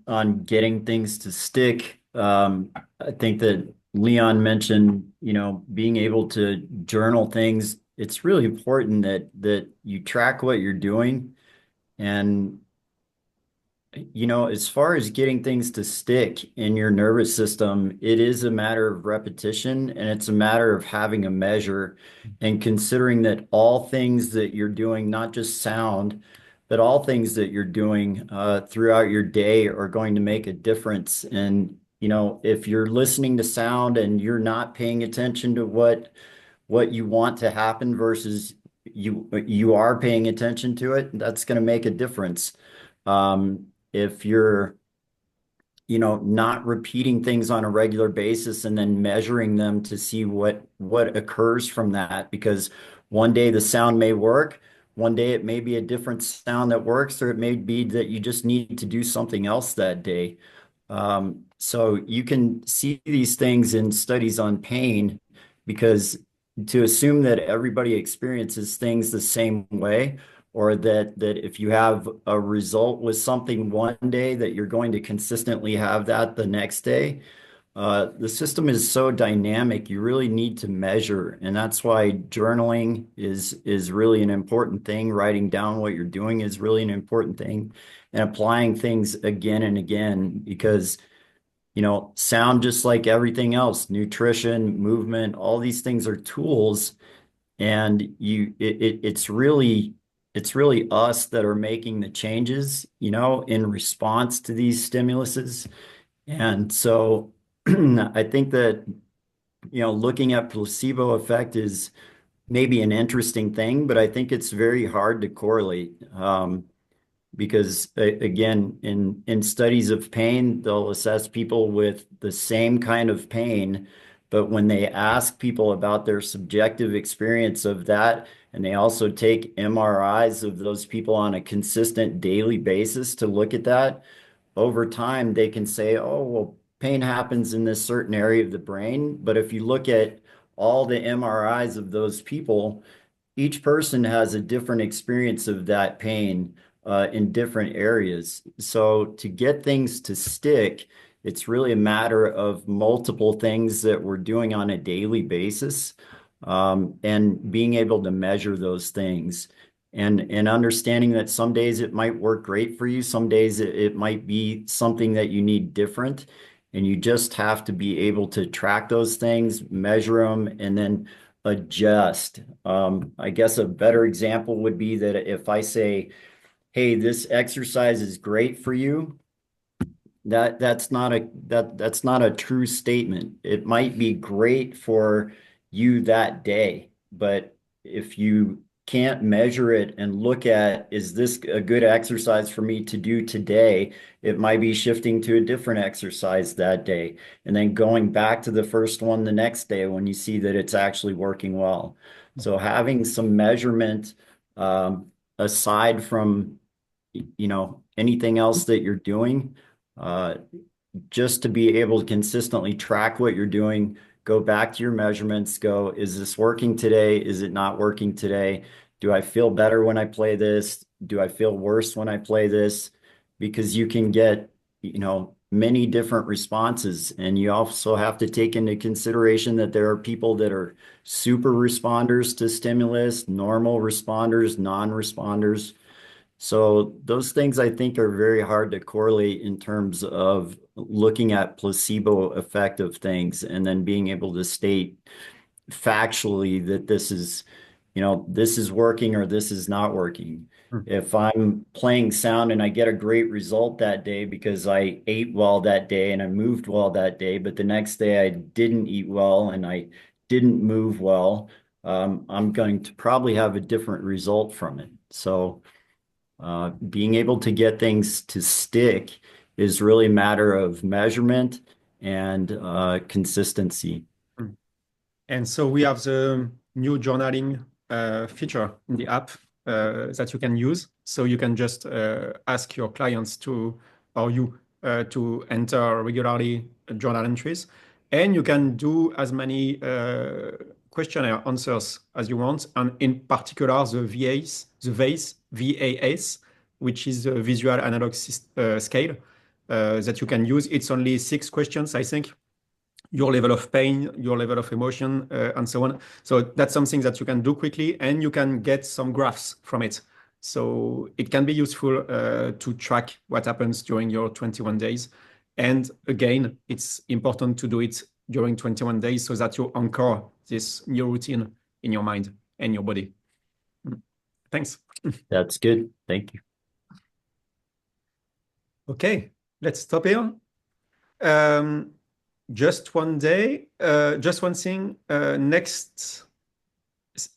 on getting things to stick. I think that Leon mentioned, being able to journal things. It's really important that you track what you're doing. And, as far as getting things to stick in your nervous system, it is a matter of repetition and it's a matter of having a measure and considering that all things that you're doing, not just sound, but all things that you're doing throughout your day are going to make a difference. And, if you're listening to sound and you're not paying attention to what you want to happen versus you are paying attention to it, that's going to make a difference. If you're not repeating things on a regular basis and then measuring them to see what occurs from that, because one day the sound may work, one day it may be a different sound that works, or it may be that you just need to do something else that day. So you can see these things in studies on pain because to assume that everybody experiences things the same way, or that if you have a result with something one day that you're going to consistently have that the next day, the system is so dynamic, you really need to measure. And that's why journaling is really an important thing. Writing down what you're doing is really an important thing, and applying things again and again because sound, just like everything else, nutrition, movement, all these things are tools. And it's really us that are making the changes, in response to these stimuluses. And so I think that, looking at placebo effect is maybe an interesting thing, but I think it's very hard to correlate. Because again, in studies of pain, they'll assess people with the same kind of pain, but when they ask people about their subjective experience of that, and they also take MRIs of those people on a consistent daily basis to look at that, over time they can say, oh, well, pain happens in this certain area of the brain. But if you look at all the MRIs of those people, each person has a different experience of that pain in different areas. So to get things to stick, it's really a matter of multiple things that we're doing on a daily basis, and being able to measure those things. And understanding that some days it might work great for you, some days it might be something that you need different, and you just have to be able to track those things, measure them, and then adjust. I guess a better example would be that if I say, hey, this exercise is great for you, that's not a true statement. It might be great for you that day, but if you can't measure it and look at, is this a good exercise for me to do today? It might be shifting to a different exercise that day, and then going back to the first one the next day when you see that it's actually working well. So having some measurement, aside from, anything else that you're doing, uh, just to be able to consistently track what you're doing, go back to your measurements, go, is this working today? Is it not working today? Do I feel better when I play this? Do I feel worse when I play this? Because you can get, many different responses. And you also have to take into consideration that there are people that are super responders to stimulus, normal responders, non-responders. So those things I think are very hard to correlate in terms of looking at placebo effect of things and then being able to state factually that this is working or this is not working. If I'm playing sound and I get a great result that day because I ate well that day and I moved well that day, but the next day I didn't eat well and I didn't move well, I'm going to probably have a different result from it. So being able to get things to stick is really a matter of measurement and consistency. And so we have the new journaling feature in the app that you can use. So you can just ask your clients to enter regularly journal entries, and you can do as many questionnaire answers as you want, and in particular the VAS, which is a visual analog scale that you can use. It's only 6 questions, I think. Your level of pain, your level of emotion, and so on. So that's something that you can do quickly, and you can get some graphs from it. So it can be useful to track what happens during your 21 days. And again, it's important to do it during 21 days so that you anchor this new routine in your mind and your body. Thanks. That's good. Thank you. Okay, let's stop here. Just one day, just one thing. Next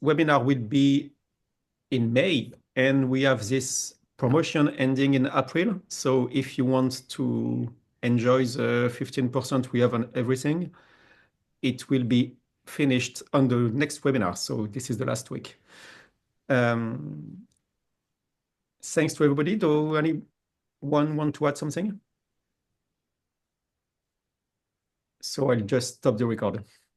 webinar will be in May, and we have this promotion ending in April. So if you want to enjoy the 15% we have on everything, it will be finished on the next webinar. So this is the last week. Thanks to everybody. Do anyone want to add something? So I'll just stop the recording.